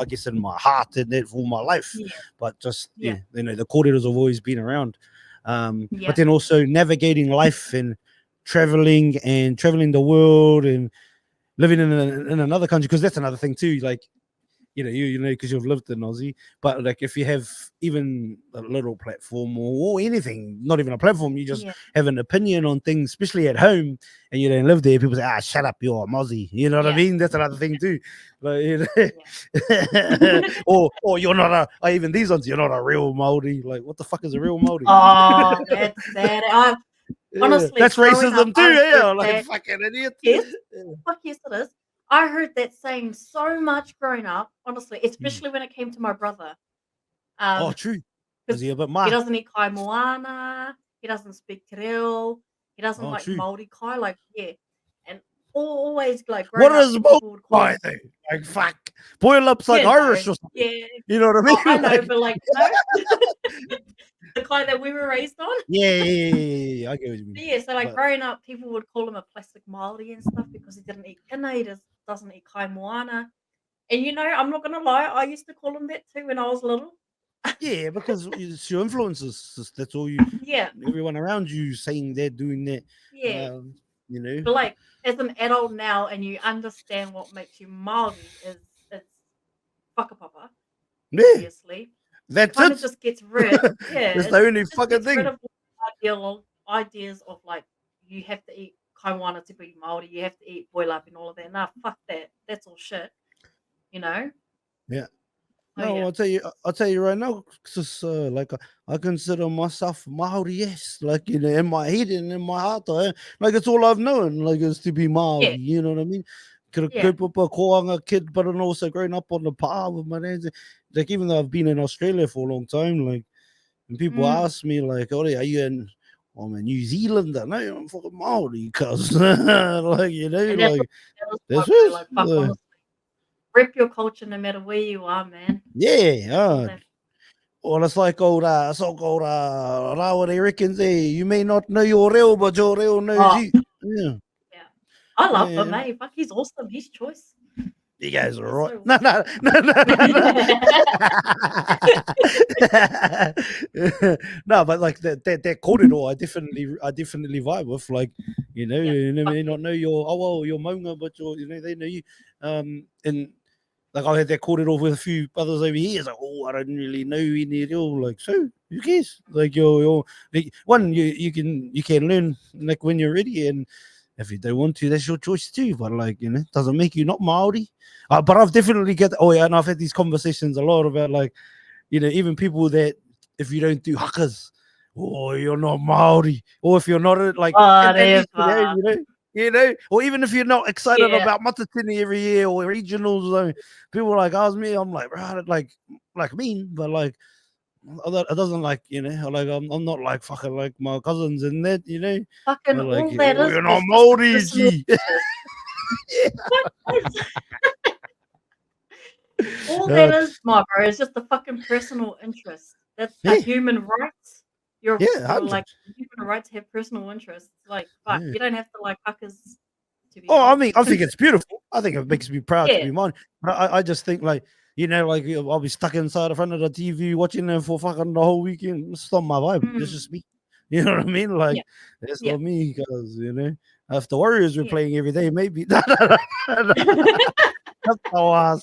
Speaker 1: heart and that for my life. But just the kōreros have always been around. But then also navigating life and traveling the world and living in another country, because that's another thing too. Like, you know, because you've lived in Aussie, but like if you have even a little platform or anything, not even a platform, you just
Speaker 2: Yeah.
Speaker 1: have an opinion on things, especially at home, and you don't live there. People say, shut up, you're a Aussie. You know what I
Speaker 2: Yeah.
Speaker 1: mean? That's another thing too. Like, you know,
Speaker 2: Yeah.
Speaker 1: or you're not even these ones, you're not a real Māori. Like, what the fuck is a real Māori?
Speaker 2: Oh, that's sad. Honestly,
Speaker 1: That's
Speaker 2: growing up,
Speaker 1: racism too.
Speaker 2: I heard
Speaker 1: Yeah, like
Speaker 2: that.
Speaker 1: fucking idiot.
Speaker 2: Yes,
Speaker 1: Yeah.
Speaker 2: fuck yes, it is. I heard that saying so much growing up, honestly,
Speaker 1: Mm.
Speaker 2: especially when it came to my brother.
Speaker 1: Oh, true. Was
Speaker 2: Because
Speaker 1: he a bit
Speaker 2: he
Speaker 1: ma?
Speaker 2: doesn't eat kai moana, he doesn't speak te reo, he doesn't
Speaker 1: Oh,
Speaker 2: like
Speaker 1: true.
Speaker 2: Māori kai, like, yeah. And always, like,
Speaker 1: What
Speaker 2: growing up,
Speaker 1: is
Speaker 2: people would call
Speaker 1: Māori
Speaker 2: him,
Speaker 1: though? Like fuck, boil up's like Irish or something.
Speaker 2: yeah.
Speaker 1: You know what I mean?
Speaker 2: Oh, I know,
Speaker 1: Like,
Speaker 2: but, like, the kai that we were raised on.
Speaker 1: yeah, I get what you mean.
Speaker 2: But yeah, so, like,
Speaker 1: But
Speaker 2: growing up, people would call him a plastic Māori and stuff because he didn't eat kina, he doesn't eat kai moana. And, you know, I'm not gonna lie, I used to call him that too when I was little.
Speaker 1: yeah, because it's your influences. That's all
Speaker 2: Yeah,
Speaker 1: everyone around you saying they're doing that.
Speaker 2: yeah.
Speaker 1: You know.
Speaker 2: But, like, as an adult now and you understand what makes you Māori is it's whakapapa,
Speaker 1: Yeah,
Speaker 2: obviously. It
Speaker 1: that's
Speaker 2: kinda
Speaker 1: it.
Speaker 2: just gets rid
Speaker 1: That's
Speaker 2: yeah,
Speaker 1: the only
Speaker 2: it just
Speaker 1: fucking
Speaker 2: gets rid
Speaker 1: thing.
Speaker 2: of all ideas of, like, you have to eat kaiwana to be Māori, you have to eat boilap and all of that. Nah, fuck that. That's all shit, you know?
Speaker 1: Yeah.
Speaker 2: Oh,
Speaker 1: No,
Speaker 2: yeah.
Speaker 1: I'll tell you right now, because like I consider myself Maori, yes, like in my head and in my heart, like it's all I've known, like it's to be
Speaker 2: Yeah,
Speaker 1: Maori, you know what I mean?
Speaker 2: yeah.
Speaker 1: Kupupa, koanga kid, but and also growing up on the pa with my names, like even though I've been in Australia for a long time, like when people
Speaker 2: Mm.
Speaker 1: ask me like, "Oh, are you in?" I'm a New Zealander. No, I'm fucking Maori, cuz like
Speaker 2: And that's what
Speaker 1: like
Speaker 2: that is my
Speaker 1: this
Speaker 2: bro,
Speaker 1: is
Speaker 2: like, fuck, honestly. Rep your culture no matter where you are, man.
Speaker 1: yeah,
Speaker 2: That's all that
Speaker 1: Well, it's like old, so-called Rawari reckons, hey, you may not know your reo, but your reo knows
Speaker 2: oh,
Speaker 1: you. Yeah,
Speaker 2: yeah. I love him,
Speaker 1: yeah.
Speaker 2: eh? Fuck, he's awesome. His choice.
Speaker 1: You guys are
Speaker 2: He's
Speaker 1: right.
Speaker 2: so
Speaker 1: No, no, no, no, no, no. No, but like that corridor, I definitely vibe with. Like,
Speaker 2: Yeah,
Speaker 1: you
Speaker 2: fuck
Speaker 1: may
Speaker 2: yeah.
Speaker 1: not know your your Maunga, but they know you. And like I had that corridor with a few brothers over here. It's like, oh, I don't really know any real. Like, so who cares? Like, you're like, one, you can learn like when you're ready, and if you don't want to, that's your choice too. But like, doesn't make you not Maori. But I've definitely get. Oh yeah, and I've had these conversations a lot about like, even people that if you don't do hakas, oh, you're not Maori, or if you're not like, and each to their own,
Speaker 2: Whatever.
Speaker 1: or even if you're not excited
Speaker 2: Yeah.
Speaker 1: about Matatini every year or regionals, people like ask me, I'm like, right, like mean, but like. It doesn't like like I'm not like fucking like my cousins and that
Speaker 2: Fucking
Speaker 1: but like
Speaker 2: all that
Speaker 1: oh
Speaker 2: is
Speaker 1: you're not
Speaker 2: just a
Speaker 1: Maori
Speaker 2: personal
Speaker 1: G.
Speaker 2: interest. All that
Speaker 1: uh,
Speaker 2: is, my bro, is just a fucking personal interest. That's a
Speaker 1: yeah
Speaker 2: human right.
Speaker 1: yeah
Speaker 2: You're
Speaker 1: 100.
Speaker 2: like human right to have personal interests. Like fuck,
Speaker 1: Yeah.
Speaker 2: you don't have to like fuckers to be
Speaker 1: Oh, I
Speaker 2: Māori.
Speaker 1: mean, I think it's beautiful. I think it makes me proud to
Speaker 2: Yeah.
Speaker 1: be mine. But I just think like, like I'll be stuck inside the front of the TV watching them for fucking the whole weekend. It's not my vibe. It's
Speaker 2: Mm.
Speaker 1: just me. You know what I mean? Like,
Speaker 2: Yeah.
Speaker 1: it's
Speaker 2: Yeah.
Speaker 1: not me because if the Warriors were
Speaker 2: Yeah.
Speaker 1: playing every day, maybe. No, that's how I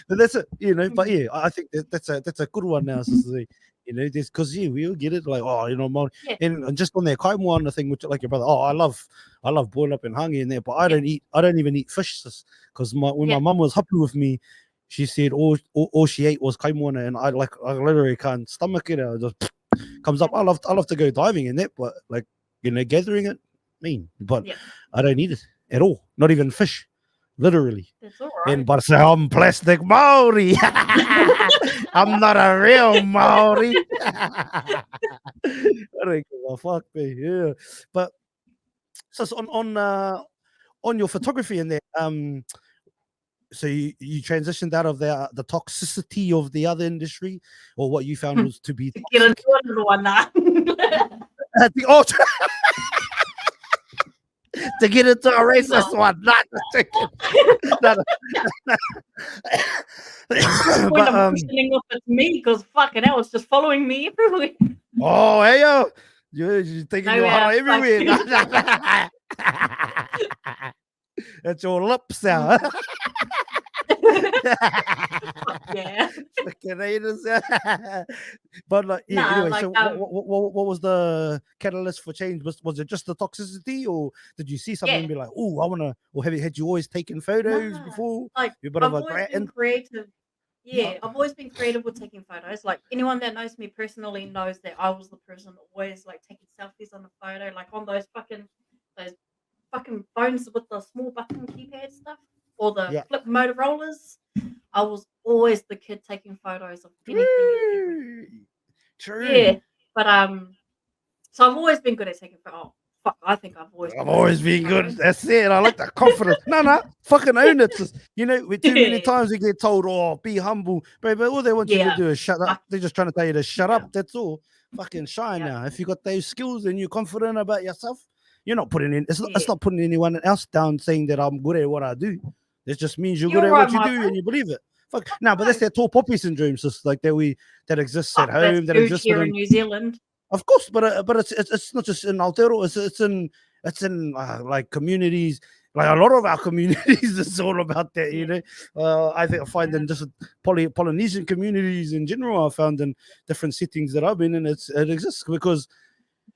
Speaker 1: but that's it, But
Speaker 2: Mhm.
Speaker 1: yeah, I think that's a good one now. So to say, just because we all get it, like Mon,
Speaker 2: Yeah.
Speaker 1: and just on that kaimoana thing, which like your brother, I love boiled up and hangi in there, but
Speaker 2: Yeah.
Speaker 1: I don't even eat fish, because when my
Speaker 2: Yeah.
Speaker 1: mum was happy with me, she said all she ate was kaimoana, and I literally can't stomach it. I just comes up.
Speaker 2: Yeah.
Speaker 1: I love to go diving in that, but like gathering it, but
Speaker 2: Yeah.
Speaker 1: I don't eat it at all, not even fish, literally.
Speaker 2: That's all
Speaker 1: And
Speaker 2: right.
Speaker 1: but say I'm plastic Maori. I'm not a real Maori. I don't give a fuck, man. Yeah, but so it's on your photography in there, so you transitioned out of the toxicity of the other industry, or what you found was to be
Speaker 2: To get into
Speaker 1: toxic.
Speaker 2: another one now.
Speaker 1: Oh, to get into a racist
Speaker 2: No.
Speaker 1: one, not to get, not,
Speaker 2: At this point,
Speaker 1: but
Speaker 2: I'm questioning if it's me because fucking hell, it's just following me everywhere.
Speaker 1: oh hey yo, You're taking your
Speaker 2: Nowhere,
Speaker 1: hara
Speaker 2: like
Speaker 1: everywhere. That's your lips out.
Speaker 2: fuck yeah.
Speaker 1: Fucking haters. But like, yeah.
Speaker 2: Nah,
Speaker 1: Anyway,
Speaker 2: like
Speaker 1: so what was the catalyst for change? Was it just the toxicity, or did you see something and
Speaker 2: yeah.
Speaker 1: be like, oh, I wanna? Or had you always taken photos
Speaker 2: Nah,
Speaker 1: before?
Speaker 2: like
Speaker 1: You're a bit of
Speaker 2: I've
Speaker 1: a
Speaker 2: always
Speaker 1: brat,
Speaker 2: been
Speaker 1: and
Speaker 2: creative.
Speaker 1: yeah,
Speaker 2: Yeah, I've always been creative with taking photos. Like anyone that knows me personally knows that I was the person always like taking selfies on the photo, like on those fucking phones with the small button keypad stuff or the
Speaker 1: yeah.
Speaker 2: flip Motorola's. I was always the kid taking photos of anything and everything.
Speaker 1: True. True.
Speaker 2: Yeah, but so I've always been good at taking photos. Oh, fuck, I think I've always
Speaker 1: I've
Speaker 2: been good at
Speaker 1: always
Speaker 2: taking
Speaker 1: been good.
Speaker 2: photos.
Speaker 1: That's it. I like that confidence. No, fucking own it. Just, with too many
Speaker 2: Yeah,
Speaker 1: times we get told, "Oh, be humble," but all they want you to
Speaker 2: yeah,
Speaker 1: do is shut up.
Speaker 2: fuck
Speaker 1: They're just trying to tell you to shut
Speaker 2: yeah,
Speaker 1: up. That's all. Fucking shine
Speaker 2: yeah,
Speaker 1: now. If you got those skills and you're confident about yourself, you're not putting in. It's
Speaker 2: yeah.
Speaker 1: not putting anyone else down saying that I'm good at what I do. It just means you're good
Speaker 2: You're
Speaker 1: at
Speaker 2: right,
Speaker 1: what you
Speaker 2: my
Speaker 1: do
Speaker 2: bro.
Speaker 1: and you believe it. Fuck. No, but that's
Speaker 2: No,
Speaker 1: that tall poppy syndrome, just like that exists at
Speaker 2: fuck, that's
Speaker 1: home, that
Speaker 2: huge
Speaker 1: exists
Speaker 2: here in
Speaker 1: within.
Speaker 2: New Zealand.
Speaker 1: Of course, but it's not just in Aotearoa. It's in like communities. Like a lot of our communities, it's all about that.
Speaker 2: Yeah,
Speaker 1: I think I find
Speaker 2: yeah,
Speaker 1: in just Polynesian communities in general. I found in different settings that I've been in, it exists because,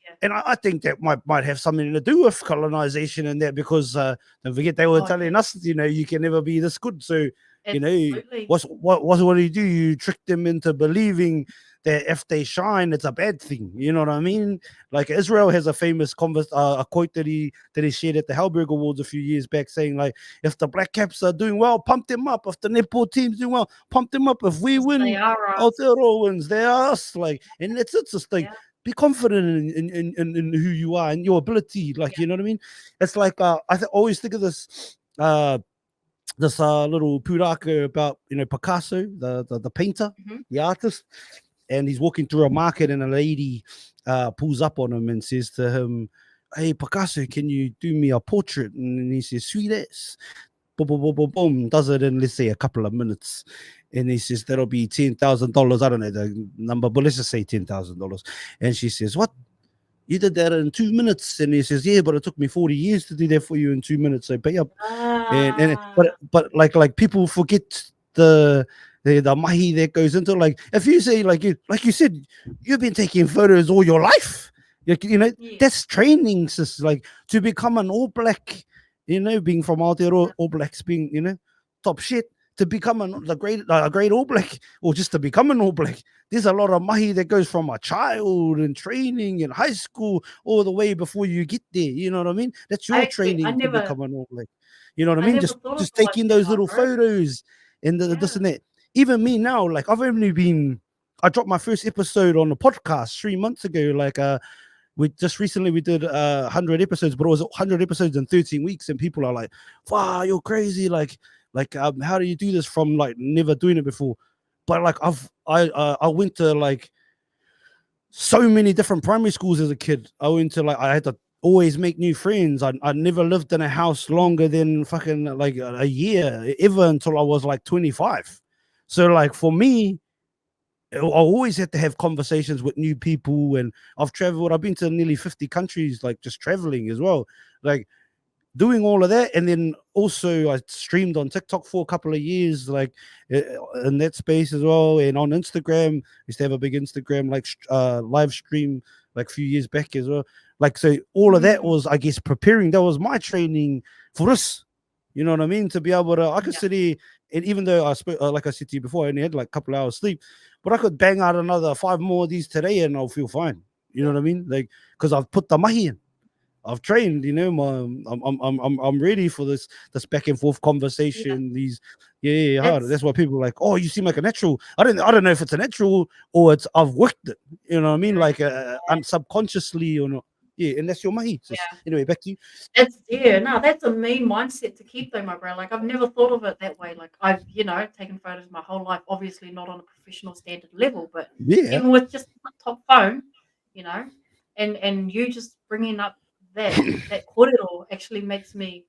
Speaker 2: yeah.
Speaker 1: and I think that might have something to do with colonization and that because don't forget they were
Speaker 2: Oh yeah,
Speaker 1: telling us, you can never be this good. So you know
Speaker 2: absolutely.
Speaker 1: what do? You trick them into believing that if they shine, it's a bad thing. You know what I mean? Like Israel has a famous a quote that he shared at the Halberg Awards a few years back, saying like, if the Black Caps are doing well, pump them up. If the netball team's doing well, pump them up. If we
Speaker 2: 'Cause they
Speaker 1: win,
Speaker 2: are us.
Speaker 1: Aotearoa wins. They are us. Like, and it's just like
Speaker 2: Yeah,
Speaker 1: be confident in who you are and your ability. Like,
Speaker 2: yeah.
Speaker 1: you know what I mean? It's like always think of this little puraka about Picasso, the painter,
Speaker 2: Mhm.
Speaker 1: the artist, and he's walking through a market, and a lady pulls up on him and says to him, "Hey Picasso, can you do me a portrait?" And he says, "Sweet ass." Boom, boom, boom, boom, boom. Does it in, let's say, a couple of minutes. And he says, that'll be $10,000. I don't know the number, but let's just say $10,000. And she says, what? You did that in 2 minutes? And he says, yeah, but it took me 40 years to do that for you in 2 minutes. So pay up. And
Speaker 2: Ah,
Speaker 1: but like people forget the mahi that goes into, like, if you say, like you said, you've been taking photos all your life.
Speaker 2: yeah,
Speaker 1: That's training, sis. Like, to become an all black, being from Aotearoa,
Speaker 2: yeah,
Speaker 1: all blacks being, top shit, to become a great all black, or just to become an all black. There's a lot of mahi that goes from a child and training in high school all the way before you get there. You know what I mean? That's your
Speaker 2: I
Speaker 1: training to
Speaker 2: never,
Speaker 1: become an all black. You know what I
Speaker 2: I
Speaker 1: mean?
Speaker 2: never
Speaker 1: Just
Speaker 2: thought of
Speaker 1: just
Speaker 2: it like
Speaker 1: taking
Speaker 2: that,
Speaker 1: those
Speaker 2: my
Speaker 1: little
Speaker 2: bro.
Speaker 1: photos and this
Speaker 2: Yeah.
Speaker 1: and that. Even me now, like I dropped my first episode on the podcast 3 months ago. Like we just recently we did 100 episodes, but it was 100 episodes in 13 weeks, and people are like, wow, you're crazy. Like how do you do this from like never doing it before? But like I went to like so many different primary schools as a kid. I went to, like, I had to always make new friends. I never lived in a house longer than fucking like a year ever until I was like 25. So like for me, I always had to have conversations with new people, and I've been to nearly 50 countries, like just traveling as well. Like doing all of that, and then also I streamed on TikTok for a couple of years, like in that space as well, and on Instagram. I used to have a big Instagram like live stream like a few years back as well. Like, so all of that
Speaker 2: Mm,
Speaker 1: was, I guess, preparing. That was my training for this. You know what I mean? To be able to, I could
Speaker 2: yeah,
Speaker 1: sit here, and even though I spoke, like I said to you before, I only had like a couple of hours sleep, but I could bang out another 5 more of these today, and I'll feel fine. You know
Speaker 2: yeah,
Speaker 1: what I mean? Like, because I've put the mahi in. I've trained, I'm ready for this back and forth
Speaker 2: yeah.
Speaker 1: conversation. Yeah, hard.
Speaker 2: It's
Speaker 1: That's why people are like, oh, you seem like a natural. I don't know if it's a natural or it's I've worked it. You know what I mean?
Speaker 2: there.
Speaker 1: Like subconsciously or not. Yeah, and that's your mahi. So
Speaker 2: Yeah.
Speaker 1: anyway, back to you.
Speaker 2: No, that's a mean mindset to keep though, my bro. Like I've never thought of it that way. Like I've, taken photos my whole life, obviously not on a professional standard level, but
Speaker 1: Yeah.
Speaker 2: even with just a top phone, you know, and you just bringing up that corridor actually makes me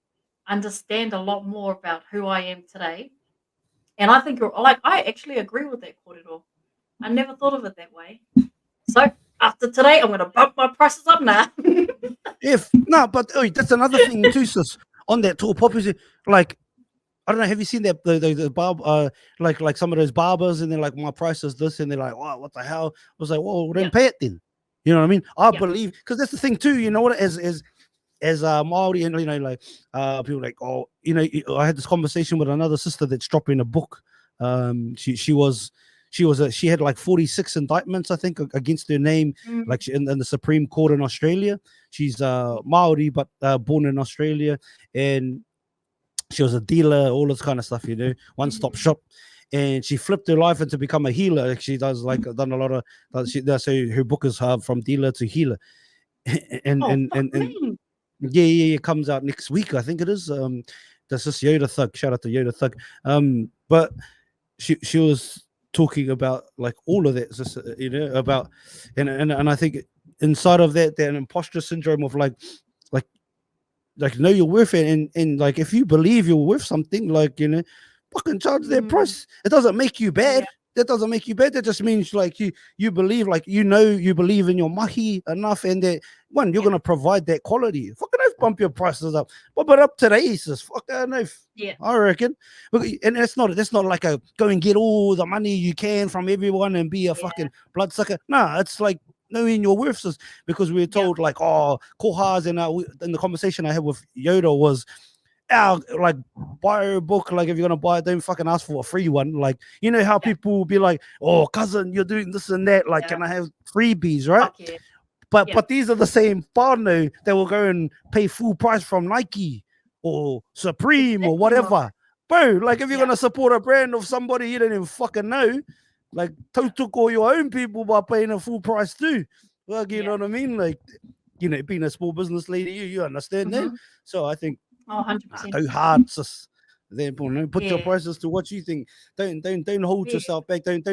Speaker 2: understand a lot more about who I am today. And I think I actually agree with that corridor. I never thought of it that way. So after today, I'm going to bump my prices up now.
Speaker 1: But that's another thing too, sis. On that tour, popular, like I don't know. Have you seen that the barb like some of those barbers and they're like, my price is this, and they're like, wow, what the hell? I was like, well, then pay it then. You know what I mean? I believe, because that's the thing too. You know what? As Māori, and like people like, oh, I had this conversation with another sister that's dropping a book. She had like 46 indictments, I think, against her name, like in the Supreme Court in Australia. She's Māori, but born in Australia, and she was a dealer, all this kind of stuff, one-stop shop. And she flipped her life into become a healer. She does done a lot of. So her book is from dealer to healer, and yeah, it comes out next week, I think it is. That's just Yoda Thug. Shout out to Yoda Thug. But she was talking about like all of that, just, about, and I think inside of that imposter syndrome of like know your worth, and like if you believe you're worth something, like fucking charge their price. It doesn't make you bad. That doesn't make you bad. That just means like you believe, like you believe in your mahi enough, and that you're gonna provide that quality. Fucking bump your prices up, but up today, says fucking knife. I reckon. And that's not like a go and get all the money you can from everyone and be a fucking bloodsucker. Nah, it's like knowing your worth, because we're told like, oh, kohas, and in the conversation I had with Yoda was, like, buy a book, like if you're gonna buy it, don't fucking ask for a free one. Like, how people will be like, oh, cousin, you're doing this and that, like, can I have freebies, right? But these are the same whānau that will go and pay full price from Nike or Supreme or whatever. Bro, like if you're gonna support a brand of somebody you don't even fucking know, like tautoko your own people by paying a full price too. Like, you know what I mean? Like, being a small business lady, you understand that. So I think
Speaker 2: 100%.
Speaker 1: Go hard, sis. Therefore, put your prices to what you think. Don't hold yourself back. Don't,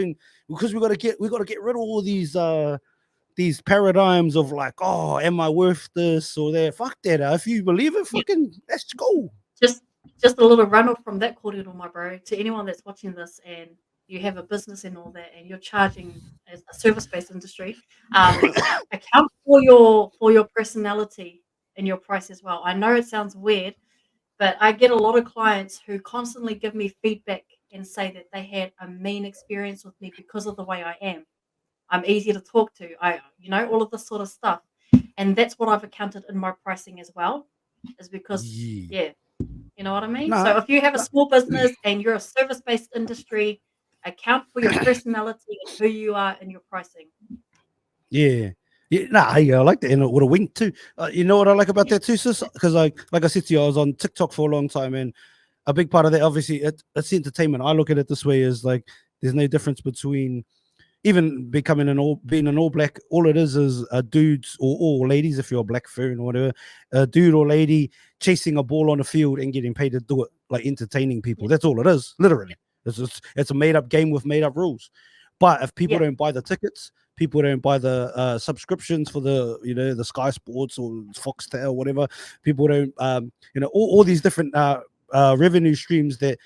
Speaker 1: because we gotta get rid of all these paradigms of like, oh, am I worth this or that? Fuck that. If you believe it, fucking let's go.
Speaker 2: Just a little run off from that, kōrero, my bro, to anyone that's watching this and you have a business and all that, and you're charging as a service-based industry, account for your personality in your price as well. I know it sounds weird, but I get a lot of clients who constantly give me feedback and say that they had a mean experience with me because of the way I am. I'm easy to talk to. All of this sort of stuff. And that's what I've accounted in my pricing as well, is because, you know what I mean? So if you have a small business and you're a service-based industry, account for your personality and who you are in your pricing.
Speaker 1: I like that, and with a wink too. You know what I like about that too, sis? Because like I said to you, I was on TikTok for a long time, and a big part of that, obviously, it's entertainment. I look at it this way: is like there's no difference between even being an all black. All it is dudes or ladies, if you're a black fern or whatever, a dude or lady chasing a ball on a field and getting paid to do it, like entertaining people. That's all it is, literally. It's a made up game with made up rules. But if people don't buy the tickets, people don't buy the subscriptions for the Sky Sports or Foxtel or whatever, people don't all these different revenue streams that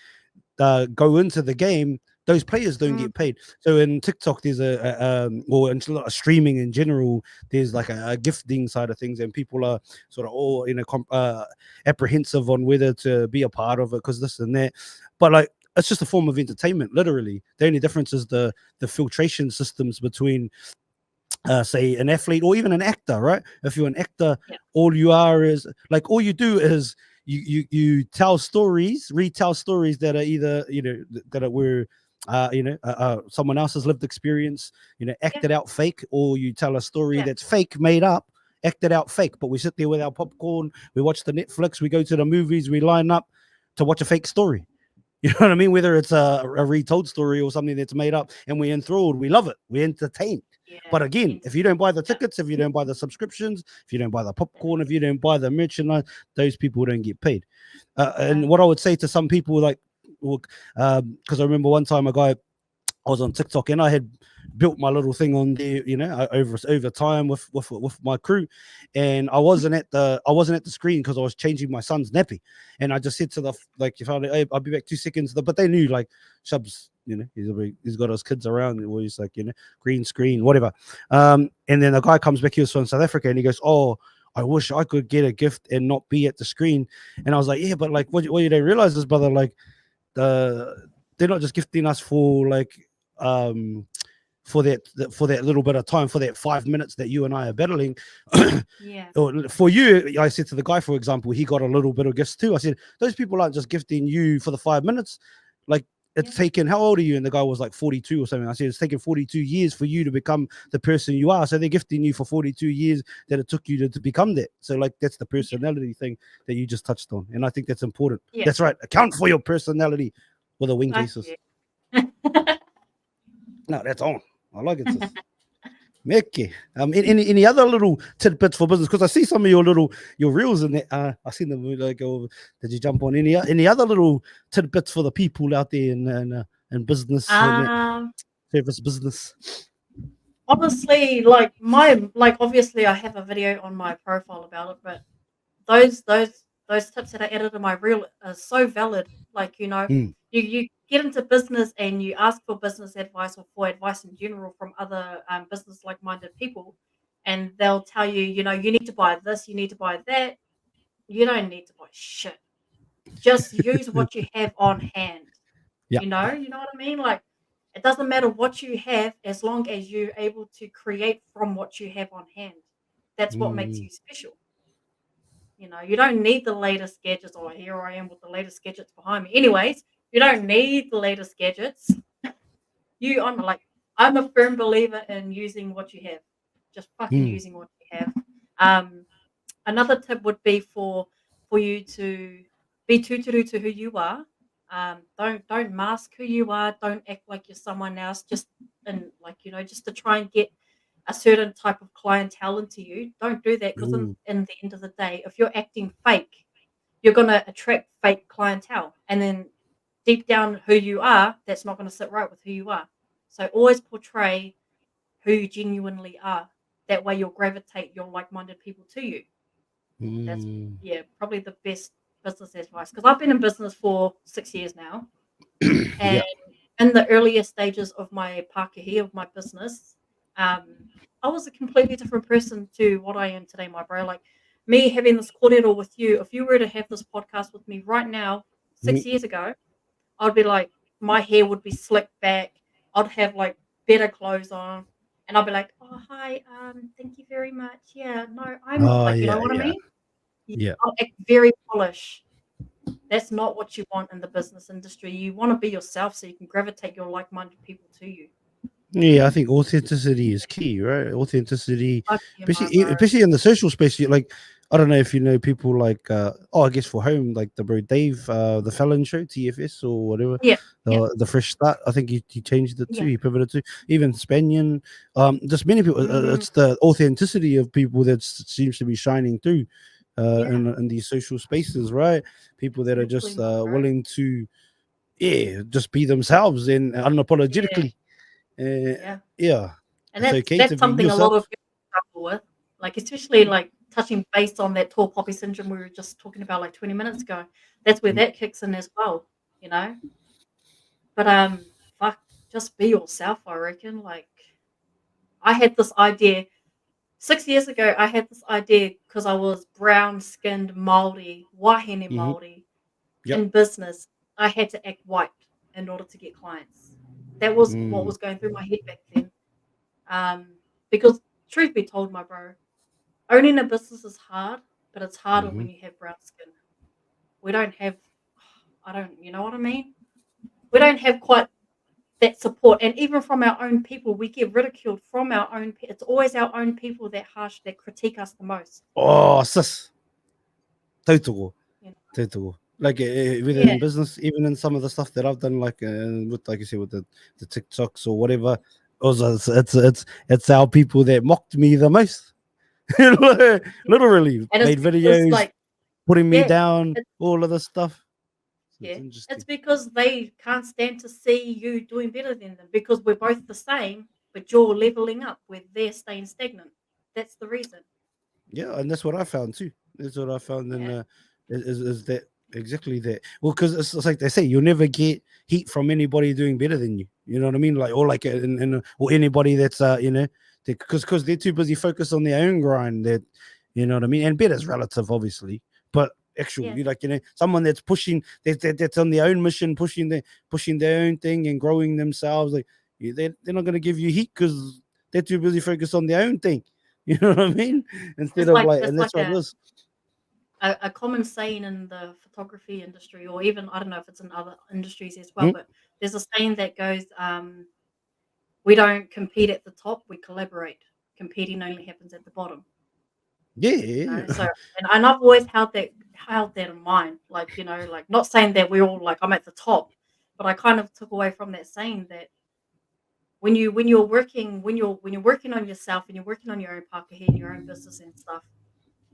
Speaker 1: go into the game, those players don't get paid. So in TikTok, there's or in streaming in general, there's like a gifting side of things, and people are sort of all apprehensive on whether to be a part of it because this and that. But like, it's just a form of entertainment, literally. The only difference is the filtration systems between say an athlete or even an actor, right? If you're an actor, all you are is like, all you do is you tell stories, retell stories that are either that were someone else's lived experience, acted out fake, or you tell a story that's fake, made up, acted out fake. But we sit there with our popcorn, we watch the Netflix, we go to the movies, we line up to watch a fake story. You know what I mean? Whether it's a retold story or something that's made up, and we're enthralled, we love it, we're entertained. But again, if you don't buy the tickets, if you don't buy the subscriptions, if you don't buy the popcorn, if you don't buy the merchandise, those people don't get paid. And what I would say to some people, like, because I remember one time a guy I was on TikTok and I had built my little thing on there, you know, over time with my crew, and I wasn't at the screen because I was changing my son's nappy, and I just said to the like, if hey, I'll be back 2 seconds, but they knew like Shubs, you know, he's got his kids around, and he's like, you know, green screen, whatever. And then the guy comes back, he was from South Africa, and he goes, oh, I wish I could get a gift and not be at the screen. And I was like, yeah, but like, what you don't realize is, brother, like, they're not just gifting us for like for that little bit of time, for that 5 minutes that you and I are battling.
Speaker 2: Yeah.
Speaker 1: For you, I said to the guy, for example, he got a little bit of gifts too. I said, those people aren't just gifting you for the 5 minutes. Like, it's taken, how old are you? And the guy was like 42 or something. I said, it's taken 42 years for you to become the person you are. So they're gifting you for 42 years that it took you to become that. So like, that's the personality thing that you just touched on. And I think that's important.
Speaker 2: Yeah.
Speaker 1: That's right. Account for your personality with a wing
Speaker 2: Thank
Speaker 1: cases.
Speaker 2: you.
Speaker 1: No, that's on. I like it, sis. Meke. Any other little tidbits for business? Because I see some of your reels in there. I seen them like over. Did you jump on any other little tidbits for the people out there in business, service business?
Speaker 2: Honestly, like obviously I have a video on my profile about it, but those tips that I added in my reel are so valid. Like, you know, you get into business and you ask for business advice or for advice in general from other business like-minded people, and they'll tell you, you know, you need to buy this, you need to buy that. You don't need to buy shit. Just use what you have on hand.
Speaker 1: Yeah.
Speaker 2: You know what I mean? Like, it doesn't matter what you have as long as you're able to create from what you have on hand. That's what makes you special. You know, you don't need the latest gadgets. Oh, here I am with the latest gadgets behind me. Anyways, you don't need the latest gadgets. I'm a firm believer in using what you have. Just fucking using what you have. Another tip would be for you to be true to who you are. Don't mask who you are. Don't act like you're someone else. Just just to try and get a certain type of clientele into you. Don't do that, because in the end of the day, if you're acting fake, you're gonna attract fake clientele, and then deep down who you are, that's not gonna sit right with who you are. So always portray who you genuinely are. That way you'll gravitate your like-minded people to you. That's probably the best business advice, because I've been in business for 6 years now, and in the earlier stages of my pākehī of my business, I was a completely different person to what I am today, my bro. Like, me having this kōrero with you, if you were to have this podcast with me right now, 6 years ago, I'd be like, my hair would be slicked back, I'd have like better clothes on, and I'd be like, oh hi, thank you very much. Yeah, no, I'm like, you know what I mean?
Speaker 1: Yeah.
Speaker 2: I'll act very polished. That's not what you want in the business industry. You want to be yourself so you can gravitate your like-minded people to you.
Speaker 1: Yeah, I think authenticity is key, right? Authenticity,
Speaker 2: Yeah,
Speaker 1: especially in the social space. Like, I don't know if you know people like, I guess for home, like the bro Dave, the Fallon Show, TFS or whatever.
Speaker 2: Yeah.
Speaker 1: The Fresh Start. I think he changed it too.
Speaker 2: Yeah.
Speaker 1: He pivoted to even Spanian. Just many people. It's the authenticity of people that seems to be shining through, in these social spaces, right? People that are just willing to, just be themselves and unapologetically.
Speaker 2: And
Speaker 1: it's okay
Speaker 2: that's
Speaker 1: to be
Speaker 2: something
Speaker 1: yourself.
Speaker 2: a lot of people struggle with, like, especially like touching base on that tall poppy syndrome we were just talking about like 20 minutes ago. That's where that kicks in as well, you know. But fuck, just be yourself, I reckon. Like, I had this idea 6 years ago. I had this idea because I was brown skinned Māori, wahine Māori. In business, I had to act white in order to get clients. That was what was going through my head back then. Because truth be told, my bro, owning a business is hard, but it's harder when you have brown skin. We don't have, you know what I mean? We don't have quite that support. And even from our own people, we get ridiculed from our own. It's always our own people that critique us the most.
Speaker 1: Oh, sis. Tautoko. Like, whether in business, even in some of the stuff that I've done, like with, like you said, with the TikToks or whatever, also it's our people that mocked me the most. Literally, made videos, like, putting me down, all of this stuff.
Speaker 2: Yeah,
Speaker 1: interesting.
Speaker 2: it's because they can't stand to see you doing better than them because we're both the same, but you're leveling up where they're staying stagnant. That's the reason.
Speaker 1: Yeah, and that's what I found too. That's what I found in
Speaker 2: Yeah.
Speaker 1: is that exactly that. Well, because it's like they say, you'll never get heat from anybody doing better than you. You know what I mean? Like or like or anybody that's because they're too busy focused on their own grind. That you know what I mean. And better's relative, obviously, but actual
Speaker 2: Yeah.
Speaker 1: you like someone that's pushing that's on their own mission, pushing their own thing and growing themselves. Like they're not going to give you heat because they're too busy focused on their own thing. You know what I mean? Instead of like,
Speaker 2: It's
Speaker 1: and
Speaker 2: like
Speaker 1: that's what it is.
Speaker 2: a common saying in the photography industry, or even I don't know if it's in other industries as well,
Speaker 1: Mm,
Speaker 2: but there's a saying that goes, "We don't compete at the top, we collaborate. Competing only happens at the bottom."
Speaker 1: yeah,
Speaker 2: You know,
Speaker 1: yeah.
Speaker 2: so and I've always held that in mind. Like, you know, like not saying that we're all like I'm at the top, but I kind of took away from that saying that when you're working on yourself and you're working on your own pakahi and your own business and stuff,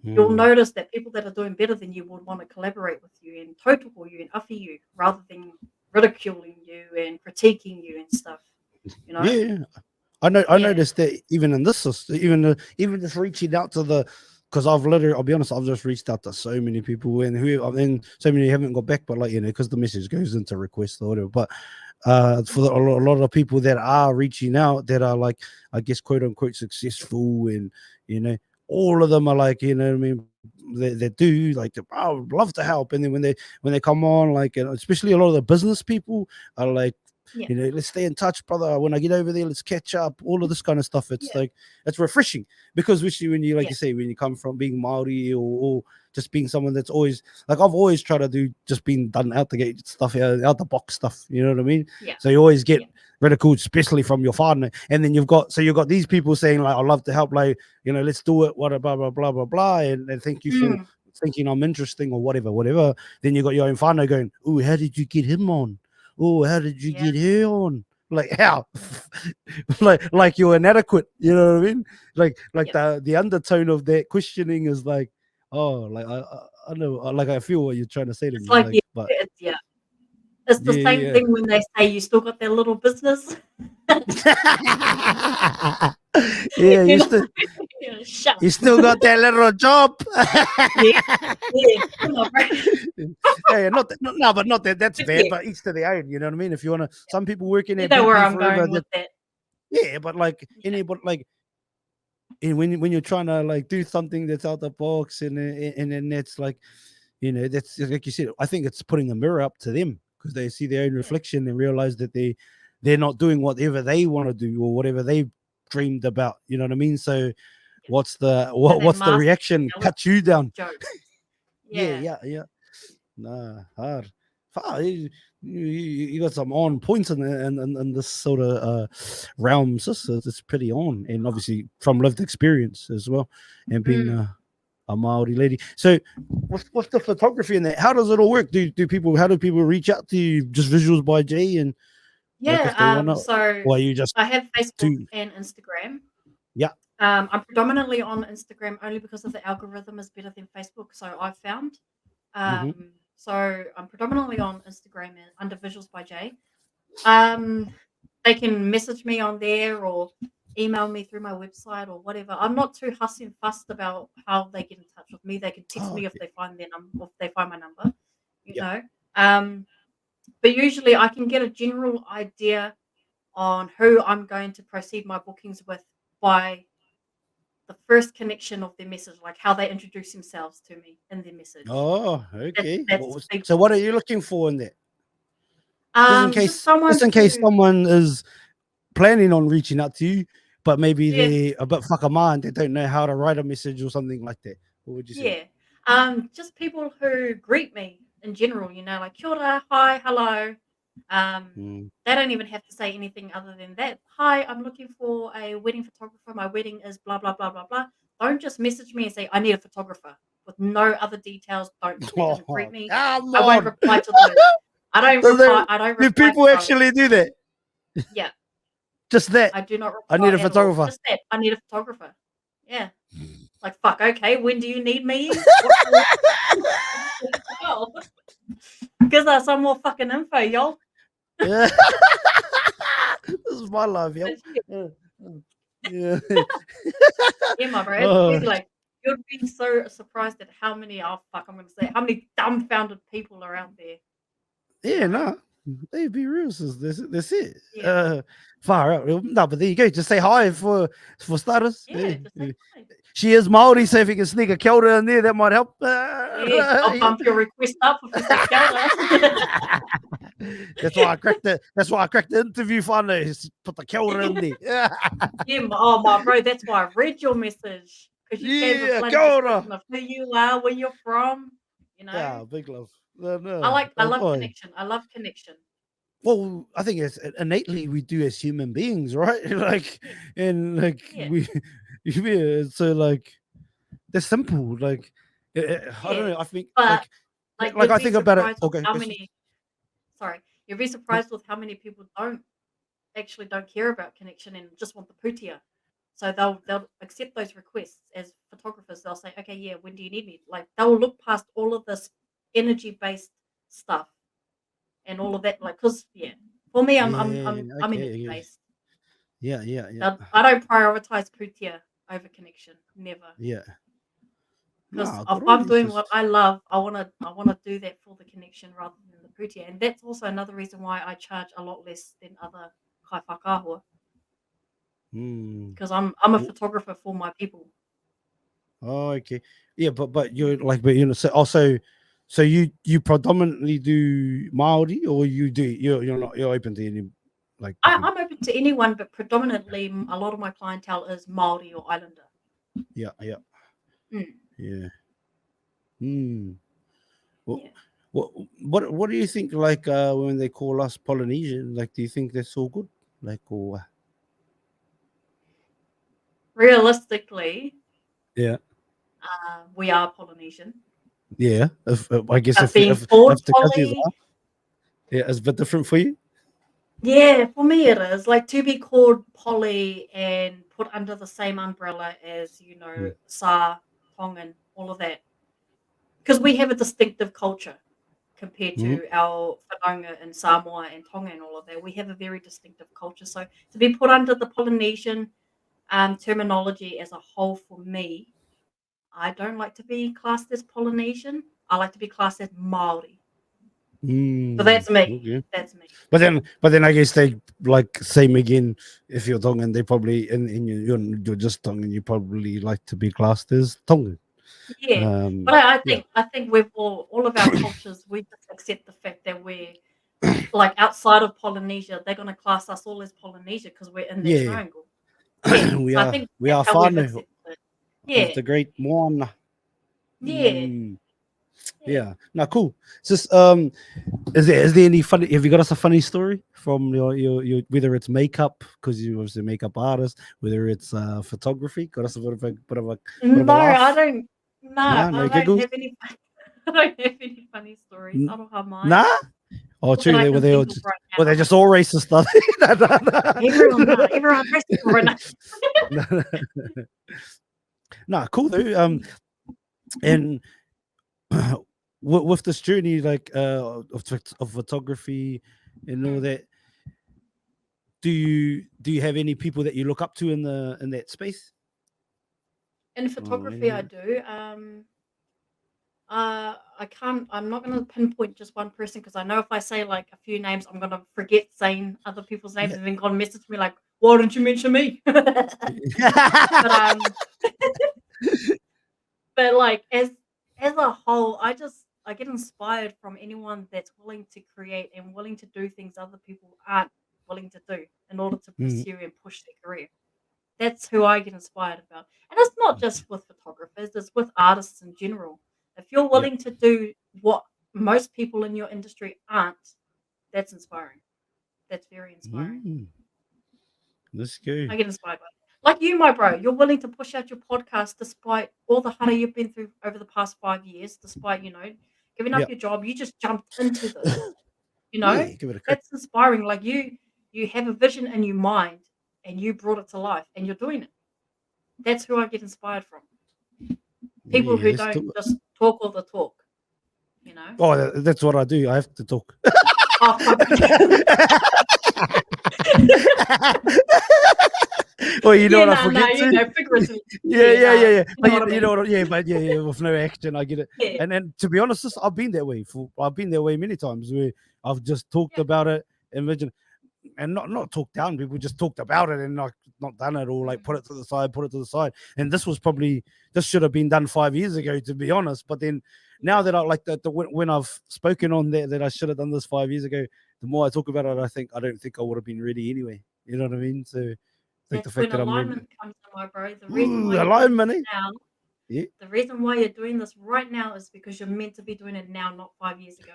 Speaker 2: you'll
Speaker 1: Mm.
Speaker 2: notice that people that are doing better than you would want to collaborate with you and tautoko you and offer you rather than ridiculing you and critiquing you and stuff. You know?
Speaker 1: Yeah, I
Speaker 2: Yeah.
Speaker 1: noticed that even in this system, even just reaching out to the because I've literally I'll be honest, I've just reached out to so many people and so many haven't got back, but like because the message goes into request or whatever. But for a lot of people that are reaching out that are like I guess quote unquote successful and you know all of them are like what I mean they do like I would love to help and then when they come on like especially a lot of the business people are like
Speaker 2: Yeah.
Speaker 1: let's stay in touch, brother. When I get over there, let's catch up. All of this kind of stuff. It's
Speaker 2: Yeah.
Speaker 1: like it's refreshing because especially when you like
Speaker 2: Yeah.
Speaker 1: you say when you come from being Maori or just being someone that's always like I've always tried to do just being done out the gate stuff, out the box stuff. You know what I mean?
Speaker 2: Yeah.
Speaker 1: So you always get
Speaker 2: Yeah.
Speaker 1: ridiculed, especially from your father. And then you've got these people saying like I'd love to help, like let's do it, what blah blah blah blah blah, and thank you for
Speaker 2: Mm.
Speaker 1: thinking I'm interesting or whatever. Then you got your own father going, oh, how did you get him on? Oh, how did you
Speaker 2: Yeah.
Speaker 1: get her on? Like how? like you're inadequate. You know what I mean? Like
Speaker 2: Yeah.
Speaker 1: the undertone of that questioning is like, oh, like I know, like I feel what you're trying to say to
Speaker 2: It's
Speaker 1: me,
Speaker 2: like
Speaker 1: like, but
Speaker 2: yeah. It's the
Speaker 1: yeah,
Speaker 2: same
Speaker 1: yeah.
Speaker 2: thing when they say you still got that little business.
Speaker 1: Yeah,
Speaker 2: You know? Shut
Speaker 1: you
Speaker 2: up.
Speaker 1: still got that little job.
Speaker 2: Yeah. Yeah. Come on, bro.
Speaker 1: Yeah, no, but not that that's
Speaker 2: But
Speaker 1: bad,
Speaker 2: yeah.
Speaker 1: but each to their own, you know what I mean? If you wanna some people work in
Speaker 2: You
Speaker 1: their
Speaker 2: know where
Speaker 1: BP
Speaker 2: I'm
Speaker 1: forever,
Speaker 2: going with
Speaker 1: that
Speaker 2: that.
Speaker 1: yeah, but like
Speaker 2: Yeah.
Speaker 1: anybody like and when you're trying to like do something that's out the box and then that's like that's like you said, I think it's putting a mirror up to them because they see their own
Speaker 2: Yeah.
Speaker 1: reflection and realize that they're not doing whatever they want to do or whatever they've dreamed about, you know what I mean? So
Speaker 2: Yeah. And that
Speaker 1: what's the
Speaker 2: mask
Speaker 1: reaction?
Speaker 2: mentality
Speaker 1: Cut you
Speaker 2: is a
Speaker 1: down.
Speaker 2: joke.
Speaker 1: Yeah,
Speaker 2: Yeah.
Speaker 1: yeah. Nah, hard. You got some on points in this sort of realm, sis. It's pretty on, and obviously from lived experience as well, and being
Speaker 2: Mm.
Speaker 1: a Maori lady. So, what's the photography in that? How does it all work? How do people reach out to you? Just visuals by Jay, and like
Speaker 2: Yeah.
Speaker 1: if they wanna,
Speaker 2: So
Speaker 1: or are you just
Speaker 2: I have Facebook
Speaker 1: too?
Speaker 2: and Instagram.
Speaker 1: Yeah.
Speaker 2: I'm predominantly on Instagram only because of the algorithm is better than Facebook, so I've found.
Speaker 1: Mm-hmm.
Speaker 2: So I'm predominantly on Instagram and under Visuals by Jay. Um, they can message me on there or email me through my website or whatever. I'm not too hussy and fussed about how they get in touch with me. They can text
Speaker 1: Oh,
Speaker 2: me if
Speaker 1: okay.
Speaker 2: they find if they find my number, you
Speaker 1: Yeah.
Speaker 2: know. But usually I can get a general idea on who I'm going to proceed my bookings with by the first connection of their message, like how they introduce themselves to me in their message.
Speaker 1: Oh,
Speaker 2: That's
Speaker 1: okay.
Speaker 2: that's big
Speaker 1: So?
Speaker 2: for
Speaker 1: What are
Speaker 2: me.
Speaker 1: you looking for in that?
Speaker 2: Just someone
Speaker 1: Just in case
Speaker 2: who,
Speaker 1: someone is planning on reaching out to you, but maybe
Speaker 2: yeah,
Speaker 1: they're a bit fuck a mind. They don't know how to write a message or something like that. What would you say?
Speaker 2: yeah, just people who greet me in general. You know, like kia ora, hi, hello.
Speaker 1: Mm.
Speaker 2: They don't even have to say anything other than that. Hi, I'm looking for a wedding photographer. My wedding is blah blah blah blah blah. Don't just message me and say I need a photographer with no other details. Don't even greet
Speaker 1: Oh,
Speaker 2: me.
Speaker 1: come
Speaker 2: I won't
Speaker 1: on.
Speaker 2: reply to those. I don't
Speaker 1: Do
Speaker 2: reply. I don't
Speaker 1: do
Speaker 2: reply to
Speaker 1: people
Speaker 2: those.
Speaker 1: actually do that?
Speaker 2: Yeah,
Speaker 1: Just that.
Speaker 2: I do not
Speaker 1: I need
Speaker 2: reply
Speaker 1: a
Speaker 2: at all.
Speaker 1: photographer.
Speaker 2: Just that. I need a photographer. Yeah. Like, fuck, okay, when do you need me? What oh. Gives us some more fucking info, y'all.
Speaker 1: Yeah. This is my life, yo. Yeah.
Speaker 2: Yeah, my bro. It's
Speaker 1: Oh,
Speaker 2: crazy. Like, you'd be so surprised at how many, I'm going to say, how many dumbfounded people are out there.
Speaker 1: yeah,
Speaker 2: Right.
Speaker 1: no. They be real, sis. That's it.
Speaker 2: Yeah.
Speaker 1: Far out. No, but there you go. Just say hi for starters.
Speaker 2: Yeah, just say hi.
Speaker 1: She is Māori, so if you can sneak a kia ora in there, that might help.
Speaker 2: Yeah, I'll bump your request up if you say kia ora.
Speaker 1: That's why I cracked it. That's why I cracked the interview finally. Put the kia ora in there.
Speaker 2: Yeah, my bro, that's why I read your message. Because you gave a
Speaker 1: Yeah,
Speaker 2: bloody
Speaker 1: kia ora.
Speaker 2: description of who you are, where you're from, you know.
Speaker 1: Yeah, big love. No.
Speaker 2: I love
Speaker 1: boy.
Speaker 2: connection. I love connection.
Speaker 1: Well, I think it's innately we do as human beings, right? Like, and like
Speaker 2: Yeah.
Speaker 1: yeah, so like they're simple. Like, I don't know. I think
Speaker 2: But
Speaker 1: like
Speaker 2: you'd
Speaker 1: I
Speaker 2: be
Speaker 1: think about it.
Speaker 2: surprised with
Speaker 1: Okay,
Speaker 2: how many. Sorry, you'd be surprised with how many people don't care about connection and just want the putia. So they'll accept those requests as photographers. They'll say, okay, yeah, when do you need me? Like they'll look past all of this energy based stuff and all of that. Like, cause yeah, for me, I'm
Speaker 1: okay,
Speaker 2: energy based.
Speaker 1: yeah.
Speaker 2: I don't prioritize putia over connection, never.
Speaker 1: Yeah.
Speaker 2: Because
Speaker 1: Nah,
Speaker 2: if
Speaker 1: good on
Speaker 2: I'm
Speaker 1: you,
Speaker 2: doing
Speaker 1: sis.
Speaker 2: what I love, I wanna do that for the connection rather than the putia. And that's also another reason why I charge a lot less than other kai whakaahua. Because I'm a photographer for my people.
Speaker 1: Oh, okay. Yeah, but you're like, but so also, so you predominantly do Maori, or you're open to any like different.
Speaker 2: I'm open to anyone, but predominantly a lot of my clientele is Māori or Islander.
Speaker 1: Yeah.
Speaker 2: Mm.
Speaker 1: Yeah. Hmm. Well,
Speaker 2: Yeah.
Speaker 1: what do you think? Like when they call us Polynesian, like, do you think that's all good? Like, or
Speaker 2: Realistically,
Speaker 1: yeah,
Speaker 2: we are Polynesian.
Speaker 1: yeah. If, I guess
Speaker 2: But being
Speaker 1: if
Speaker 2: called
Speaker 1: the countries
Speaker 2: poly,
Speaker 1: are, yeah, it's a bit different for you.
Speaker 2: yeah, for me it is. Like to be called poly and put under the same umbrella as,
Speaker 1: Mm.
Speaker 2: Sa, Tongan, all of that. Because we have a distinctive culture compared
Speaker 1: Mhm.
Speaker 2: to our Whananga and Samoa and Tonga and all of that. We have a very distinctive culture. So to be put under the Polynesian terminology as a whole for me, I don't like to be classed as Polynesian. I like to be classed as Maori. So that's me.
Speaker 1: Okay.
Speaker 2: That's me.
Speaker 1: But then I guess they like same again. If you're Tongan, they probably you're just Tongan. You probably like to be classed as Tongan.
Speaker 2: Yeah. But
Speaker 1: Yeah,
Speaker 2: I think we've all of our cultures, we just accept the fact that we're like outside of Polynesia, they're gonna class us all as Polynesia because we're in that
Speaker 1: yeah.
Speaker 2: triangle. Yeah. So I think
Speaker 1: We
Speaker 2: that's
Speaker 1: are
Speaker 2: how we've
Speaker 1: whānau
Speaker 2: accepted it.
Speaker 1: of
Speaker 2: Yeah.
Speaker 1: the great Moana.
Speaker 2: Yeah. Yeah.
Speaker 1: Yeah. No, cool. It's just is there any funny, have you got us a funny story from your whether it's makeup, because you was a makeup artist, whether it's photography? Got us a bit of a
Speaker 2: No, I
Speaker 1: laugh?
Speaker 2: don't. No,
Speaker 1: Nah,
Speaker 2: I
Speaker 1: no
Speaker 2: don't
Speaker 1: giggles?
Speaker 2: have any. I don't have any funny stories. I
Speaker 1: N-
Speaker 2: don't have mine.
Speaker 1: Nah? Oh,
Speaker 2: Not that
Speaker 1: true.
Speaker 2: I
Speaker 1: They
Speaker 2: can think of right
Speaker 1: were they
Speaker 2: now.
Speaker 1: just all racist stuff.
Speaker 2: Everyone's racist right now.
Speaker 1: Nah, cool though. And with this journey, like of photography and all
Speaker 2: Mm.
Speaker 1: that, do you have any people that you look up to in that space?
Speaker 2: In
Speaker 1: Oh,
Speaker 2: photography, I
Speaker 1: yeah.
Speaker 2: do. I can't. I'm not going to pinpoint just one person because I know if I say like a few names, I'm going to forget saying other people's names
Speaker 1: Yeah.
Speaker 2: and then God message me like, "Why didn't you mention me?" But but like as a whole, I get inspired from anyone that's willing to create and willing to do things other people aren't willing to do in order to
Speaker 1: Mm,
Speaker 2: pursue and push their career. That's who I get inspired about. And it's not just with photographers, it's with artists in general. If you're
Speaker 1: yeah.
Speaker 2: willing to do what most people in your industry aren't, that's inspiring. That's very inspiring.
Speaker 1: Mm, let's go.
Speaker 2: I get inspired by it. Like you, my bro, you're willing to push out your podcast despite all the hana you've been through over the past 5 years, despite, giving
Speaker 1: Yeah.
Speaker 2: up your job. You just jumped into this, you know?
Speaker 1: Yeah, give it a crack.
Speaker 2: That's inspiring. Like you have a vision in your mind and you brought it to life and you're doing it. That's who I get inspired from. People
Speaker 1: Yeah,
Speaker 2: who
Speaker 1: let's
Speaker 2: don't
Speaker 1: do it.
Speaker 2: just talk all the talk, you know.
Speaker 1: Oh, that's what I do. I have to talk.
Speaker 2: Oh, fuck.
Speaker 1: Well, you know
Speaker 2: Yeah,
Speaker 1: what I
Speaker 2: no,
Speaker 1: forget
Speaker 2: you
Speaker 1: to?
Speaker 2: know, figuratively.
Speaker 1: Yeah,
Speaker 2: Yeah,
Speaker 1: yeah, yeah,
Speaker 2: no,
Speaker 1: yeah.
Speaker 2: you
Speaker 1: But
Speaker 2: know what I
Speaker 1: you
Speaker 2: mean.
Speaker 1: know what? Yeah, but yeah, with no action, I get it.
Speaker 2: Yeah,
Speaker 1: And to be honest, I've been that way. I've been that way many times where I've just talked
Speaker 2: yeah,
Speaker 1: about it, imagine, and not talked down people, just talked about it and not done it, or like
Speaker 2: mm,
Speaker 1: put it to the side. And this should have been done 5 years ago, to be honest. But then now
Speaker 2: yeah.
Speaker 1: that I like when I've spoken on that I should have done this 5 years ago, the more I talk about it, I don't think I would have been ready anyway. You know what I mean? So like the
Speaker 2: That's
Speaker 1: fact
Speaker 2: when
Speaker 1: that I'm ready.
Speaker 2: alignment comes in, my bro. The reason why
Speaker 1: Ooh,
Speaker 2: you're doing this
Speaker 1: alignment, eh?
Speaker 2: now,
Speaker 1: Yeah.
Speaker 2: the reason why you're doing this right now is because you're meant to be doing it now, not 5 years ago.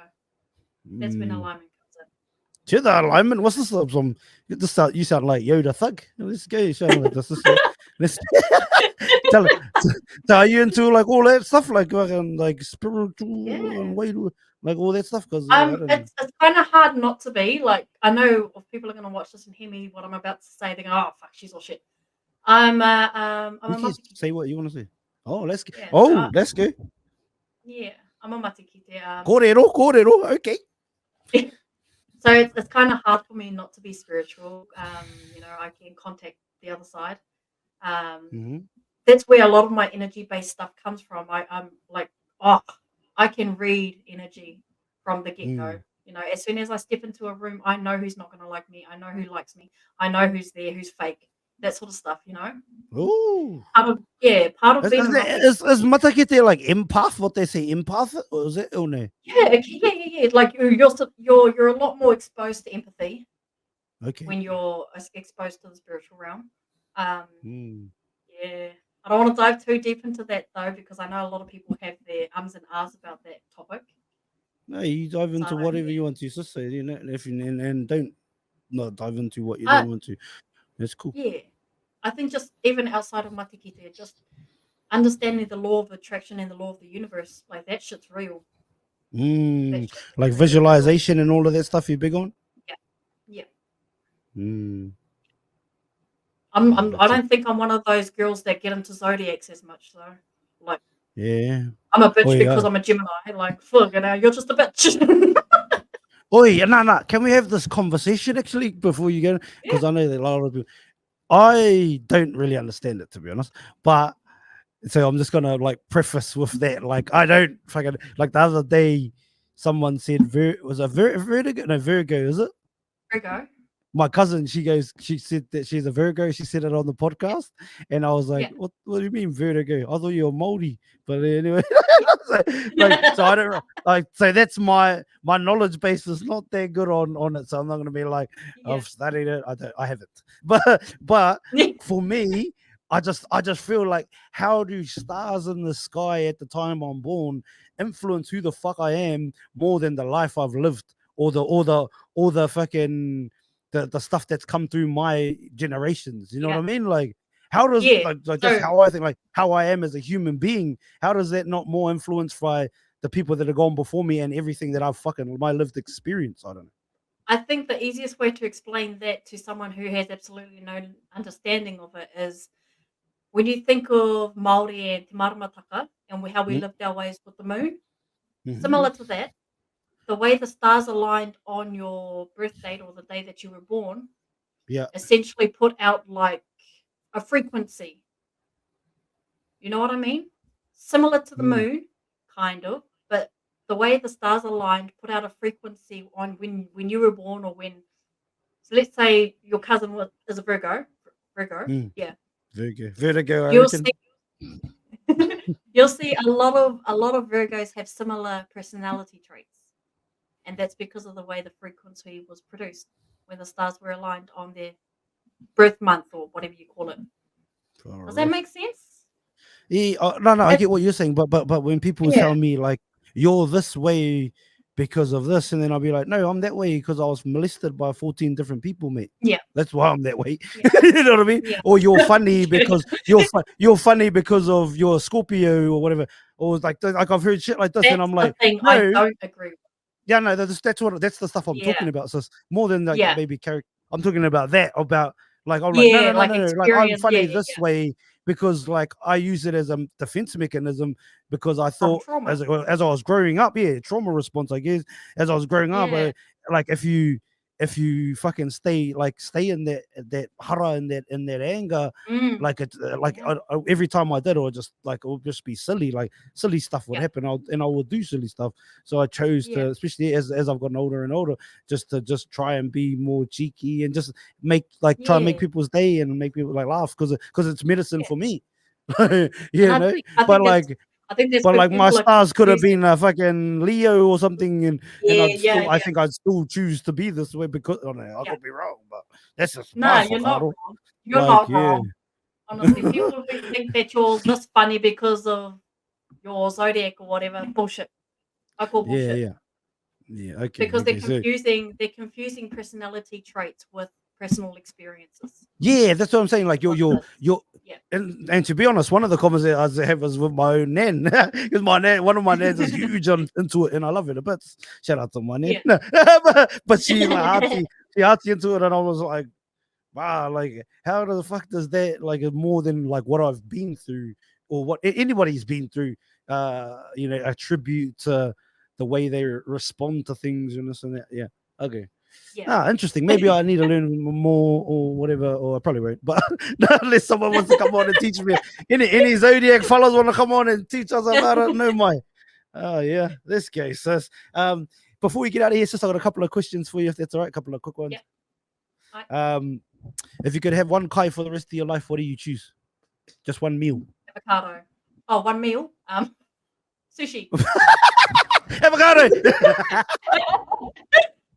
Speaker 2: That's when
Speaker 1: Mm.
Speaker 2: alignment comes in.
Speaker 1: To the alignment. What's this? Some you sound like Yoda Thug. Let's go. You sound like this. Let's tell it. So are you into like all that stuff, like fucking like spiritual
Speaker 2: Yeah.
Speaker 1: and way like all that stuff? Because I don't know.
Speaker 2: It's kind of hard not to be. Like, I know if people are going to watch this and hear me what I'm about to say, they go, "Oh fuck, she's all shit." I'm
Speaker 1: You
Speaker 2: a
Speaker 1: can
Speaker 2: matikite.
Speaker 1: say what you want to say. Oh, let's go.
Speaker 2: Yeah, so
Speaker 1: Oh, let's go.
Speaker 2: yeah, I'm a matikite.
Speaker 1: Korero, korero. Okay.
Speaker 2: So it's kind of hard for me not to be spiritual. You know, I can contact the other side. Um,
Speaker 1: Mm-hmm.
Speaker 2: that's where a lot of my energy based stuff comes from. I'm like, oh, I can read energy from the get go.
Speaker 1: Mm.
Speaker 2: You know, as soon as I step into a room, I know who's not going to like me. I know who likes me. I know who's there, who's fake. That sort of stuff. You know,
Speaker 1: Oh.
Speaker 2: part of being a mother.
Speaker 1: Is Matakite like empath? What they say, empath? Or is it? Oh no.
Speaker 2: Yeah, yeah. Like you're a lot more exposed to empathy
Speaker 1: Okay.
Speaker 2: when you're exposed to the spiritual realm. Um,
Speaker 1: Mm.
Speaker 2: yeah, I don't want to dive too deep into that though because I know a lot of people have their ums and ahs about that topic.
Speaker 1: No, you dive
Speaker 2: So
Speaker 1: into whatever you want to, sister. You know, if you and don't not dive into what you
Speaker 2: uh,
Speaker 1: don't want to. That's cool.
Speaker 2: yeah, I think just even outside of Matikite, just understanding the law of attraction and the law of the universe, like that shit's real. That
Speaker 1: Mm,
Speaker 2: shit's
Speaker 1: like
Speaker 2: really real.
Speaker 1: visualization and all of that stuff. You big on?
Speaker 2: Yeah, yeah.
Speaker 1: Mm,
Speaker 2: I
Speaker 1: that's it.
Speaker 2: don't think I'm one of those girls that get into zodiacs as much though. Like
Speaker 1: Yeah.
Speaker 2: I'm a
Speaker 1: Oh
Speaker 2: bitch because
Speaker 1: yeah.
Speaker 2: I'm a Gemini. Like, fuck, you know, you're just a bitch.
Speaker 1: Oh yeah. No, no. Can we have this conversation actually before you go?
Speaker 2: Yeah,
Speaker 1: Because I know that a lot of people. I don't really understand it, to be honest. But so I'm just gonna like preface with that. Like I don't fucking like the other day. Someone said was a vertigo? No, Virgo. Is it?
Speaker 2: Virgo.
Speaker 1: My cousin, she said that she's a Virgo. She said it on the
Speaker 2: Yeah,
Speaker 1: podcast, and I was like,
Speaker 2: yeah.
Speaker 1: what do you mean Virgo? I thought you were Māori, but anyway, so, so I don't like so that's my knowledge base is not that good on it, so I'm not gonna be like
Speaker 2: Yeah.
Speaker 1: I've studied it. I haven't, but for me. I just feel like how do stars in the sky at the time I'm born influence who the fuck I am more than the life I've lived or the fucking the stuff that's come through my generations. You know what
Speaker 2: Yeah.
Speaker 1: I mean? Like, how does
Speaker 2: Yeah.
Speaker 1: like just
Speaker 2: So
Speaker 1: how I think, like how I am as a human being, how does that not more influenced by the people that have gone before me and everything that I've fucking my lived experience? I don't know.
Speaker 2: I think the easiest way to explain that to someone who has absolutely no understanding of it is when you think of Māori and Te Maramataka and how we lived our ways with the moon,
Speaker 1: Mm-hmm.
Speaker 2: similar to that, the way the stars aligned on your birth date or the day that you were born
Speaker 1: Yeah.
Speaker 2: essentially put out like a frequency. You know what I mean? Similar to the
Speaker 1: Mm.
Speaker 2: moon, kind of, but the way the stars aligned put out a frequency on when you were born or when. So let's say your cousin is a Virgo. Virgo,
Speaker 1: Mm.
Speaker 2: yeah.
Speaker 1: Vertigo, I
Speaker 2: You'll see.
Speaker 1: reckon.
Speaker 2: You'll see a lot of Virgos have similar personality traits, and that's because of the way the frequency was produced when the stars were aligned on their birth month or whatever you call it. Does that
Speaker 1: Alright.
Speaker 2: make sense?
Speaker 1: Yeah, no, no, I
Speaker 2: It's,
Speaker 1: get what you're saying, but when people
Speaker 2: yeah,
Speaker 1: tell me like you're this way because of this, and then I'll be like, no, I'm that way because I was molested by 14 different people, mate.
Speaker 2: yeah,
Speaker 1: That's why I'm that way.
Speaker 2: yeah,
Speaker 1: You know what I mean?
Speaker 2: yeah.
Speaker 1: Or you're funny because you're funny because of your Scorpio or whatever. Or like I've heard shit like this, and
Speaker 2: That's
Speaker 1: I'm
Speaker 2: the
Speaker 1: like,
Speaker 2: thing I
Speaker 1: no,
Speaker 2: don't agree with.
Speaker 1: yeah, no, that's the stuff I'm
Speaker 2: Yeah,
Speaker 1: talking about. So it's more than like
Speaker 2: yeah,
Speaker 1: maybe character. I'm talking about that about like I'm like no
Speaker 2: yeah,
Speaker 1: no no
Speaker 2: like
Speaker 1: no no like I'm
Speaker 2: experience. Yeah,
Speaker 1: funny
Speaker 2: yeah,
Speaker 1: this way because like I use it as a defense mechanism because I
Speaker 2: From
Speaker 1: thought
Speaker 2: trauma.
Speaker 1: as I was growing up, trauma response, I guess. As I was growing up,
Speaker 2: Yeah.
Speaker 1: like if you fucking stay in that hara and that anger,
Speaker 2: Mm.
Speaker 1: like it like every time I did, it would just be silly, like silly stuff would
Speaker 2: Yeah.
Speaker 1: happen, and I would do silly stuff. So I chose to,
Speaker 2: Yeah.
Speaker 1: especially as I've gotten older and older, just to try and be more cheeky and just try and make
Speaker 2: Yeah.
Speaker 1: people's day and make people like laugh because it's medicine
Speaker 2: Yeah.
Speaker 1: for me.
Speaker 2: And I
Speaker 1: But
Speaker 2: think there's
Speaker 1: but
Speaker 2: good
Speaker 1: like my
Speaker 2: people are
Speaker 1: stars could have
Speaker 2: confusing.
Speaker 1: been a fucking Leo or something, and
Speaker 2: Yeah.
Speaker 1: I think I'd still choose to be this way because I
Speaker 2: Yeah.
Speaker 1: could be wrong, but that's just
Speaker 2: No,
Speaker 1: my
Speaker 2: you're not
Speaker 1: whakaaro.
Speaker 2: wrong. You're
Speaker 1: Like,
Speaker 2: not wrong. Honestly, people who think that you're this funny because of your zodiac or whatever, bullshit. I call bullshit.
Speaker 1: yeah. Okay,
Speaker 2: Because
Speaker 1: okay. So
Speaker 2: they're confusing personality traits with personal experiences.
Speaker 1: yeah, that's what I'm saying. Like
Speaker 2: That's what it is.
Speaker 1: you're
Speaker 2: Yeah.
Speaker 1: and to be honest, one of the comments that I have was with my own nan, because one of my nans is huge into it, and I love it a bit. Shout out to my nan.
Speaker 2: Yeah.
Speaker 1: But she artsy into it, and I was like, wow, like how the fuck does that more than like what I've been through or what anybody's been through, attribute to the way they respond to things and this and that. Yeah. Okay.
Speaker 2: Yeah.
Speaker 1: Interesting. Maybe I need to learn more or whatever, or I probably won't. But unless someone wants to come on and teach me, any zodiac fellows want to come on and teach us about it, no my. Oh yeah, this guy says. Before we get out of here, sis, I got a couple of questions for you, if that's all right. A couple of quick ones.
Speaker 2: Yeah.
Speaker 1: If you could have one kai for the rest of your life, what do you choose? Just one meal.
Speaker 2: Avocado. Oh, one meal. Sushi.
Speaker 1: Avocado.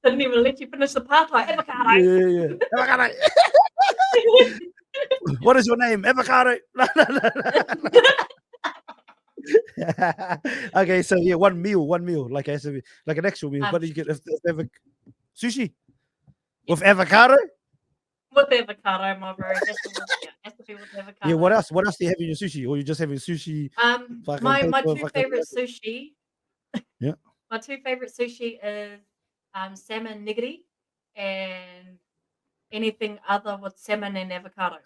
Speaker 2: Didn't even let you finish the part. Avocado.
Speaker 1: Yeah. Avocado. What is your name? Avocado. Okay, so yeah, one meal, like I said, like an actual meal. What do you get if sushi with avocado?
Speaker 2: With avocado, my bro. Has to be with avocado.
Speaker 1: Yeah. What else? What else do you have in your sushi? Or you just having sushi?
Speaker 2: My two favorite sushi.
Speaker 1: Yeah.
Speaker 2: My two favorite sushi is salmon nigiri and anything other with salmon and avocado.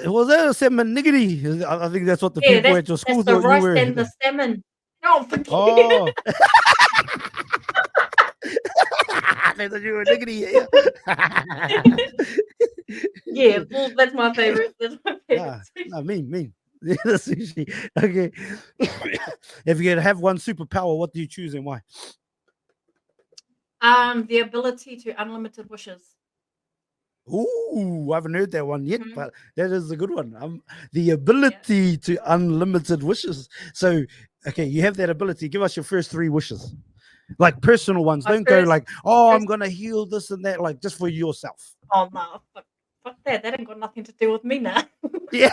Speaker 1: Was that a salmon nigiri? I think that's what the people at your school
Speaker 2: thought
Speaker 1: you were.
Speaker 2: And the salmon. Oh,
Speaker 1: oh. They thought you were nigiri.
Speaker 2: Yeah, well, that's my favorite. That's my favorite.
Speaker 1: Mean. The sushi. Okay. If you could have one superpower, what do you choose and why?
Speaker 2: The ability to unlimited wishes.
Speaker 1: Ooh, I haven't heard that one yet, but that is a good one. The ability to unlimited wishes. So, okay, you have that ability. Give us your first 3 wishes, like personal ones. Don't go like, oh, I'm gonna heal this and that, like just for yourself.
Speaker 2: Oh no, fuck that. That ain't got nothing to do with me now.
Speaker 1: Yeah.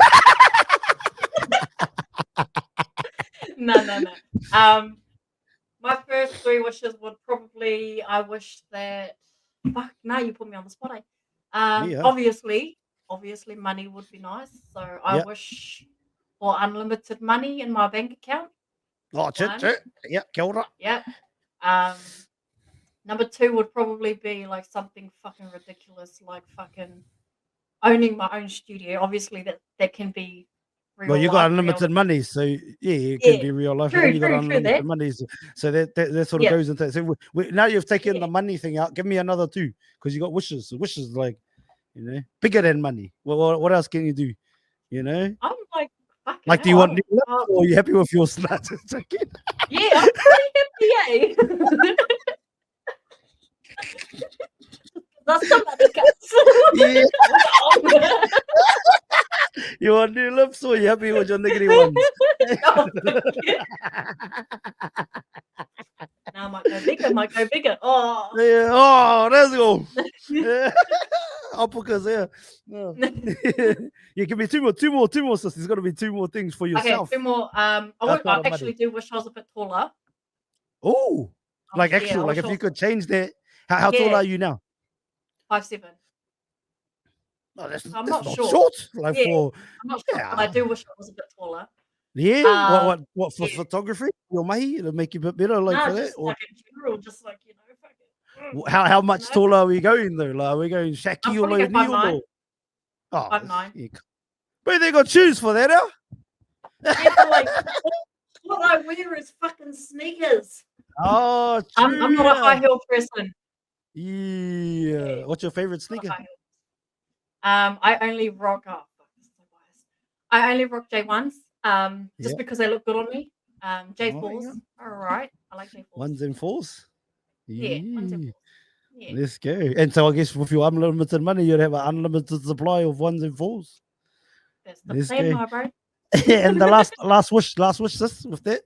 Speaker 2: No. My first 3 wishes would probably, I wish that. Fuck, now you put me on the spot. Obviously, money would be nice. So I wish for unlimited money in my bank account.
Speaker 1: Oh, chit. Yeah, kia ora.
Speaker 2: Yeah. Number 2 would probably be like something fucking ridiculous, like fucking owning my own studio. Obviously, that can be.
Speaker 1: Well, you got unlimited money, so it can be real life.
Speaker 2: True,
Speaker 1: you got unlimited money, so that sort of goes into it. So now you've taken the money thing out. Give me another 2 because you got wishes. So wishes, like, bigger than money. What else can you do?
Speaker 2: I'm
Speaker 1: like, do you want new lips, or are you happy with your slut?
Speaker 2: Yeah, I'm pretty happy. That's somebody cuts.
Speaker 1: Yeah. You want new lips, or you happy with your negative ones?
Speaker 2: Now might go bigger. Oh.
Speaker 1: Yeah. Oh, let's go. Yeah. Uppercuts, yeah. Give me two more, sis. There's got to be 2 more things for yourself.
Speaker 2: Okay, 2 more. I actually do wish I was a bit taller.
Speaker 1: Oh, like actually, like if you could change that, how tall are you now?
Speaker 2: 5'7".
Speaker 1: Oh, that's
Speaker 2: I'm
Speaker 1: not
Speaker 2: not
Speaker 1: short.
Speaker 2: Like I'm not sure, but I do wish I was a bit taller.
Speaker 1: Yeah. What for photography? Your mahi to make you a bit better, like for that,
Speaker 2: just
Speaker 1: or
Speaker 2: like in general, just like fuck it.
Speaker 1: How much taller are we going though? Like, are we going Shaqi or O'Neal?
Speaker 2: 5'9". 5'9".
Speaker 1: But they got shoes for that, huh?
Speaker 2: Yeah, but like what I wear is fucking sneakers.
Speaker 1: Oh,
Speaker 2: I'm
Speaker 1: true.
Speaker 2: not a high heel person.
Speaker 1: Yeah. What's your favorite
Speaker 2: Not a
Speaker 1: sneaker?
Speaker 2: high heel. I only rock up. I only rock J1s.
Speaker 1: Yeah.
Speaker 2: Just because they look good on me.
Speaker 1: Oh,
Speaker 2: J4s
Speaker 1: yeah.
Speaker 2: are alright. I like J4s.
Speaker 1: Ones and fours.
Speaker 2: Yeah, ones and
Speaker 1: Yeah.
Speaker 2: fours. Yeah.
Speaker 1: Let's go. And so I guess with your unlimited money, you'd have an unlimited supply of ones and fours.
Speaker 2: That's the
Speaker 1: Let's
Speaker 2: plan,
Speaker 1: go.
Speaker 2: my bro.
Speaker 1: And the last wish, sis, with that.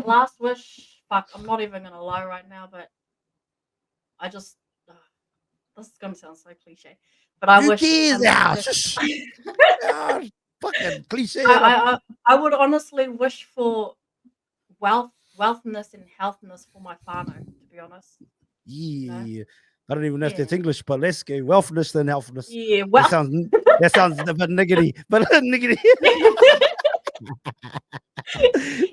Speaker 2: Last wish. Fuck, I'm not even gonna lie right now, but I just this is gonna sound so cliche. But I
Speaker 1: Who
Speaker 2: wish
Speaker 1: cares? Ah,
Speaker 2: unlimited
Speaker 1: shush. Ah, fucking cliche.
Speaker 2: I would honestly wish for wealthiness and healthiness for my whānau, to be honest.
Speaker 1: Yeah. I don't even know if
Speaker 2: Yeah.
Speaker 1: that's English, but let's go. Wealthiness than healthiness.
Speaker 2: Yeah,
Speaker 1: That sounds a bit niggity, but niggity.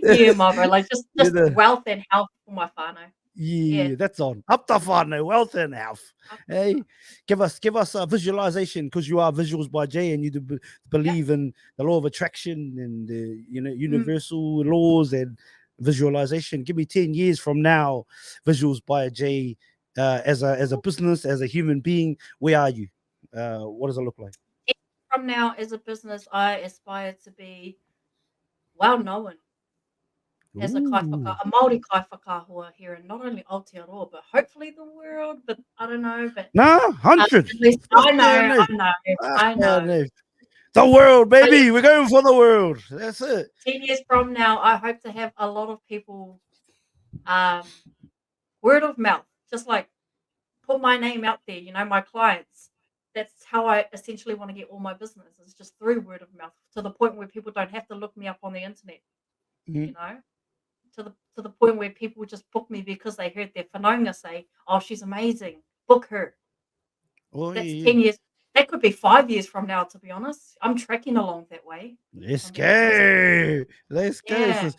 Speaker 2: yeah, my bro. Like just
Speaker 1: Yeah,
Speaker 2: wealth and health for my whānau.
Speaker 1: yeah, that's on. Up the whānau, wealth and health. Hey, give us a visualization because you are visuals by Jay and you do believe in the law of attraction and universal laws and visualization. Give me 10 years from now, visuals by Jay, as a business, as a human being. Where are you? What does it look like?
Speaker 2: From now, as a business, I aspire to be well known as a
Speaker 1: Ooh.
Speaker 2: a Māori kaiwhakahua here in not only Aotearoa, but hopefully the world. But I don't know. But
Speaker 1: Nah, 100.
Speaker 2: at least
Speaker 1: Fuck
Speaker 2: I
Speaker 1: yeah,
Speaker 2: know,
Speaker 1: no.
Speaker 2: I know.
Speaker 1: The world, baby. We're going for the world. That's it.
Speaker 2: 10 years from now, I hope to have a lot of people, word of mouth, just like put my name out there, my clients. That's how I essentially want to get all my business. It's just through word of mouth to the point where people don't have to look me up on the internet,
Speaker 1: Mhm.
Speaker 2: to the point where people just book me because they heard their whanaunga say, "Oh, she's amazing. Book her."
Speaker 1: Oh,
Speaker 2: That's
Speaker 1: yeah.
Speaker 2: 10 years. That could be 5 years from now, to be honest. I'm tracking along that way.
Speaker 1: Let's
Speaker 2: I'm being honest.
Speaker 1: go. Let's go.
Speaker 2: Yeah.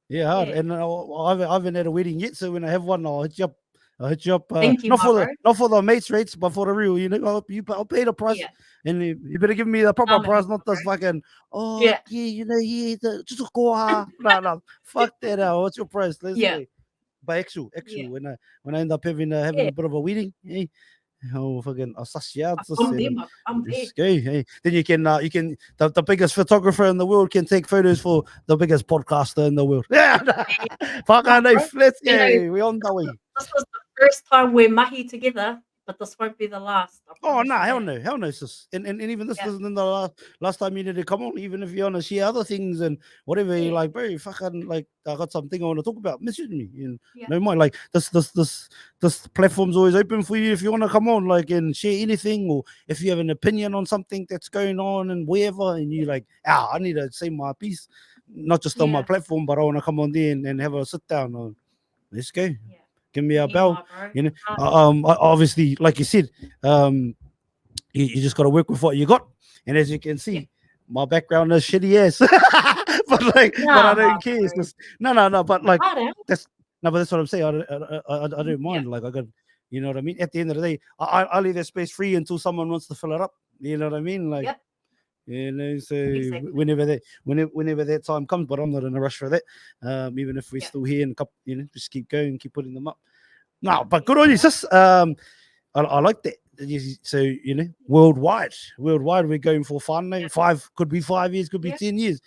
Speaker 1: Yeah, hard.
Speaker 2: Yeah.
Speaker 1: And I haven't had a wedding yet, so when I have one, I'll hit you up. I'll hit you up.
Speaker 2: Thank you, my bro.
Speaker 1: Not for the mates rates, but for the real. I'll pay the price,
Speaker 2: Yeah.
Speaker 1: and you better give me the proper
Speaker 2: None of
Speaker 1: price,
Speaker 2: you,
Speaker 1: not
Speaker 2: my
Speaker 1: this
Speaker 2: bro.
Speaker 1: fucking. Oh
Speaker 2: Yeah.
Speaker 1: yeah, just a koha. No, fuck that out. What's your price? Let's
Speaker 2: Yeah.
Speaker 1: go. But
Speaker 2: Yeah.
Speaker 1: when I end up having
Speaker 2: Yeah.
Speaker 1: a bit of a wedding, hey, oh fucking associados
Speaker 2: I'm there,
Speaker 1: and
Speaker 2: my bro. I'm there.
Speaker 1: let's go. Hey, then you can the biggest photographer in the world can take photos for the biggest podcaster in the world. Yeah, fuck
Speaker 2: My
Speaker 1: on
Speaker 2: bro.
Speaker 1: let's
Speaker 2: You know,
Speaker 1: go. We on the way.
Speaker 2: this was the first time we're mahi together, but this won't be the last. I
Speaker 1: Oh
Speaker 2: promise
Speaker 1: no,
Speaker 2: you that.
Speaker 1: hell no, sis. And even this
Speaker 2: Yeah.
Speaker 1: isn't the last time you need to come on. Even if you want to share other things and whatever, you're
Speaker 2: Yeah.
Speaker 1: like, bro, fucking like I got something I want to talk about. Message me. And
Speaker 2: Yeah.
Speaker 1: no mind. Like this platform's always open for you if you want to come on, like and share anything, or if you have an opinion on something that's going on and wherever, and you like, I need to say my piece, not just on my
Speaker 2: Yeah.
Speaker 1: platform, but I want to come on there and have a sit down. Let's go.
Speaker 2: Yeah.
Speaker 1: Give me a
Speaker 2: Yeah,
Speaker 1: bell.
Speaker 2: my bro.
Speaker 1: You know, obviously, like you said, you just got to work with what you got. And as you can see,
Speaker 2: Yeah.
Speaker 1: my background is shitty ass, but I
Speaker 2: Nah, my
Speaker 1: don't care. It's
Speaker 2: bro.
Speaker 1: just, no, but like
Speaker 2: Hard out.
Speaker 1: that's no, but that's what I'm saying. I don't
Speaker 2: Yeah.
Speaker 1: mind. Like I got, you know what I mean. At the end of the day, I leave that space free until someone wants to fill it up. You know what I mean? Like.
Speaker 2: Yep.
Speaker 1: So
Speaker 2: Exactly.
Speaker 1: whenever that time comes, but I'm not in a rush for that. Even if we're
Speaker 2: Yeah.
Speaker 1: still here and just keep going, keep putting them up. No, but
Speaker 2: Yeah,
Speaker 1: good on you,
Speaker 2: my bro.
Speaker 1: sis. I like that. So worldwide, we're going for fun now.
Speaker 2: Yeah.
Speaker 1: 5 could be 5 years, could be
Speaker 2: Yeah.
Speaker 1: 10 years,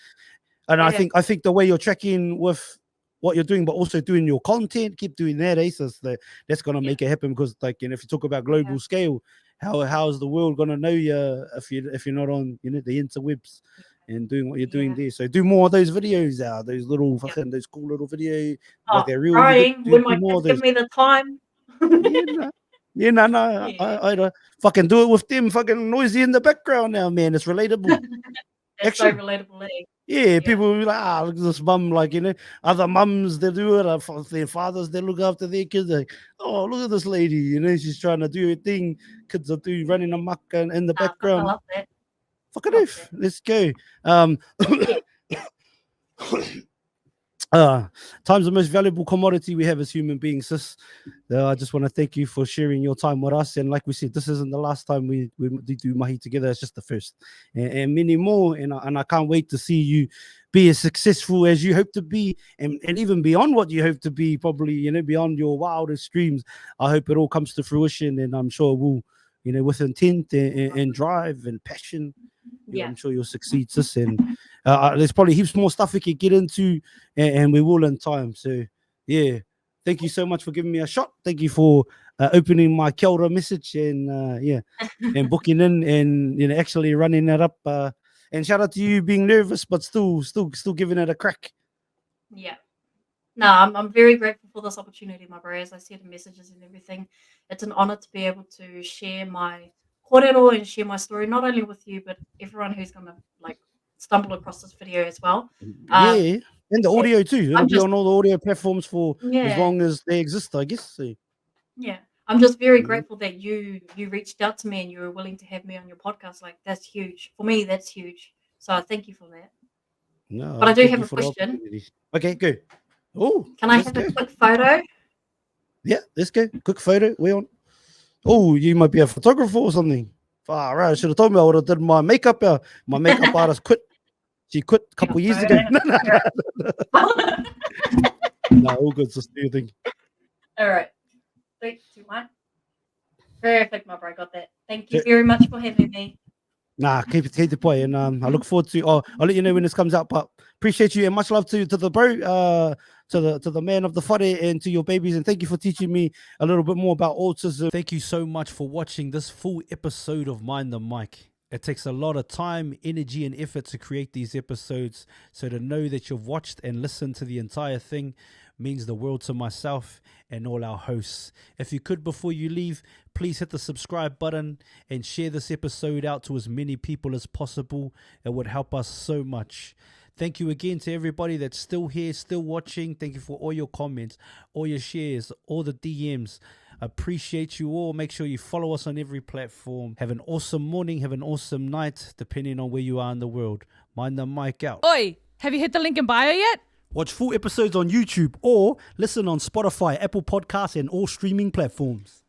Speaker 1: and
Speaker 2: Yeah.
Speaker 1: I think the way you're tracking with what you're doing, but also doing your content, keep doing that, Aces. That's gonna
Speaker 2: Yeah.
Speaker 1: make it happen because, like, if you talk about
Speaker 2: Yeah.
Speaker 1: global scale, how's the world gonna know you if you're not on the interwebs and doing what you're doing
Speaker 2: Yeah.
Speaker 1: there? So do more of those videos, those little
Speaker 2: Yeah.
Speaker 1: fucking those cool little videos, like
Speaker 2: Oh,
Speaker 1: they're real. You
Speaker 2: trying
Speaker 1: do
Speaker 2: when my
Speaker 1: more
Speaker 2: kids
Speaker 1: of
Speaker 2: give
Speaker 1: those.
Speaker 2: me the time.
Speaker 1: Yeah, no. Yeah, no,
Speaker 2: Yeah.
Speaker 1: I fucking do it with them fucking noisy in the background now, man. It's relatable.
Speaker 2: That's so
Speaker 1: Action.
Speaker 2: relatable, eh?
Speaker 1: Yeah,
Speaker 2: Yeah.
Speaker 1: people will be like, look at this mum, like, other mums, they do it, their fathers, they look after their kids, like, oh, look at this lady, she's trying to do her thing, kids are doing running amok and in the
Speaker 2: Fuck, I
Speaker 1: background.
Speaker 2: love that.
Speaker 1: Fucking
Speaker 2: Love
Speaker 1: oath,
Speaker 2: that.
Speaker 1: let's go.
Speaker 2: Yeah.
Speaker 1: Time's the most valuable commodity we have as human beings, sis. I just want to thank you for sharing your time with us. And like we said, this isn't the last time we do mahi together. It's just the first, and many more. And I can't wait to see you be as successful as you hope to be, and even beyond what you hope to be. Probably, beyond your wildest dreams. I hope it all comes to fruition, and I'm sure we'll, with intent and drive and passion. I'm sure you'll succeed, sis. And there's probably heaps more stuff we could get into, and we will in time. So, yeah, thank you so much for giving me a shot. Thank you for opening my kia ora message, and and booking in, and actually running that up. And shout out to you being nervous, but still giving it a crack.
Speaker 2: Yeah. No, I'm very grateful for this opportunity, my bro. As I said in messages and everything, it's an honor to be able to share my kōrero and share my story, not only with you, but everyone who's going to stumble across this video as well.
Speaker 1: Yeah, and the audio too. It'll be on all the audio platforms for as
Speaker 2: Yeah.
Speaker 1: long as they exist, I guess. So.
Speaker 2: Yeah, I'm just very grateful that you reached out to me and you were willing to have me on your podcast. Like, that's huge. For me, that's huge. So thank you for that.
Speaker 1: No,
Speaker 2: but I do have a question.
Speaker 1: Okay, go. Oh,
Speaker 2: can I have a quick photo?
Speaker 1: Yeah, let's go. Quick photo. We on. Oh, you might be a photographer or something. Far right. I should have told me I would have done my makeup. My makeup artist quit. She quit a couple years ago. No, all good. Just do your thing.
Speaker 2: All right. 3, 2, 1. Perfect, my bro. Got that. Thank you very much for having me.
Speaker 1: Nah, keep it play, and I look forward to. I'll let you know when this comes out. But appreciate you and much love to the bro, to the man of the whare, and to your babies. And thank you for teaching me a little bit more about autism. Thank you so much for watching this full episode of Mind the Mic. It takes a lot of time, energy, and effort to create these episodes. So to know that you've watched and listened to the entire thing means the world to myself and all our hosts. If you could, before you leave, please hit the subscribe button and share this episode out to as many people as possible. It would help us so much. Thank you again to everybody that's still here, still watching. Thank you for all your comments, all your shares, all the DMs. Appreciate you all. Make sure you follow us on every platform. Have an awesome morning. Have an awesome night, depending on where you are in the world. Mind the mic out.
Speaker 3: Oi, have you hit the link in bio yet?
Speaker 1: Watch full episodes on YouTube or listen on Spotify, Apple Podcasts, and all streaming platforms.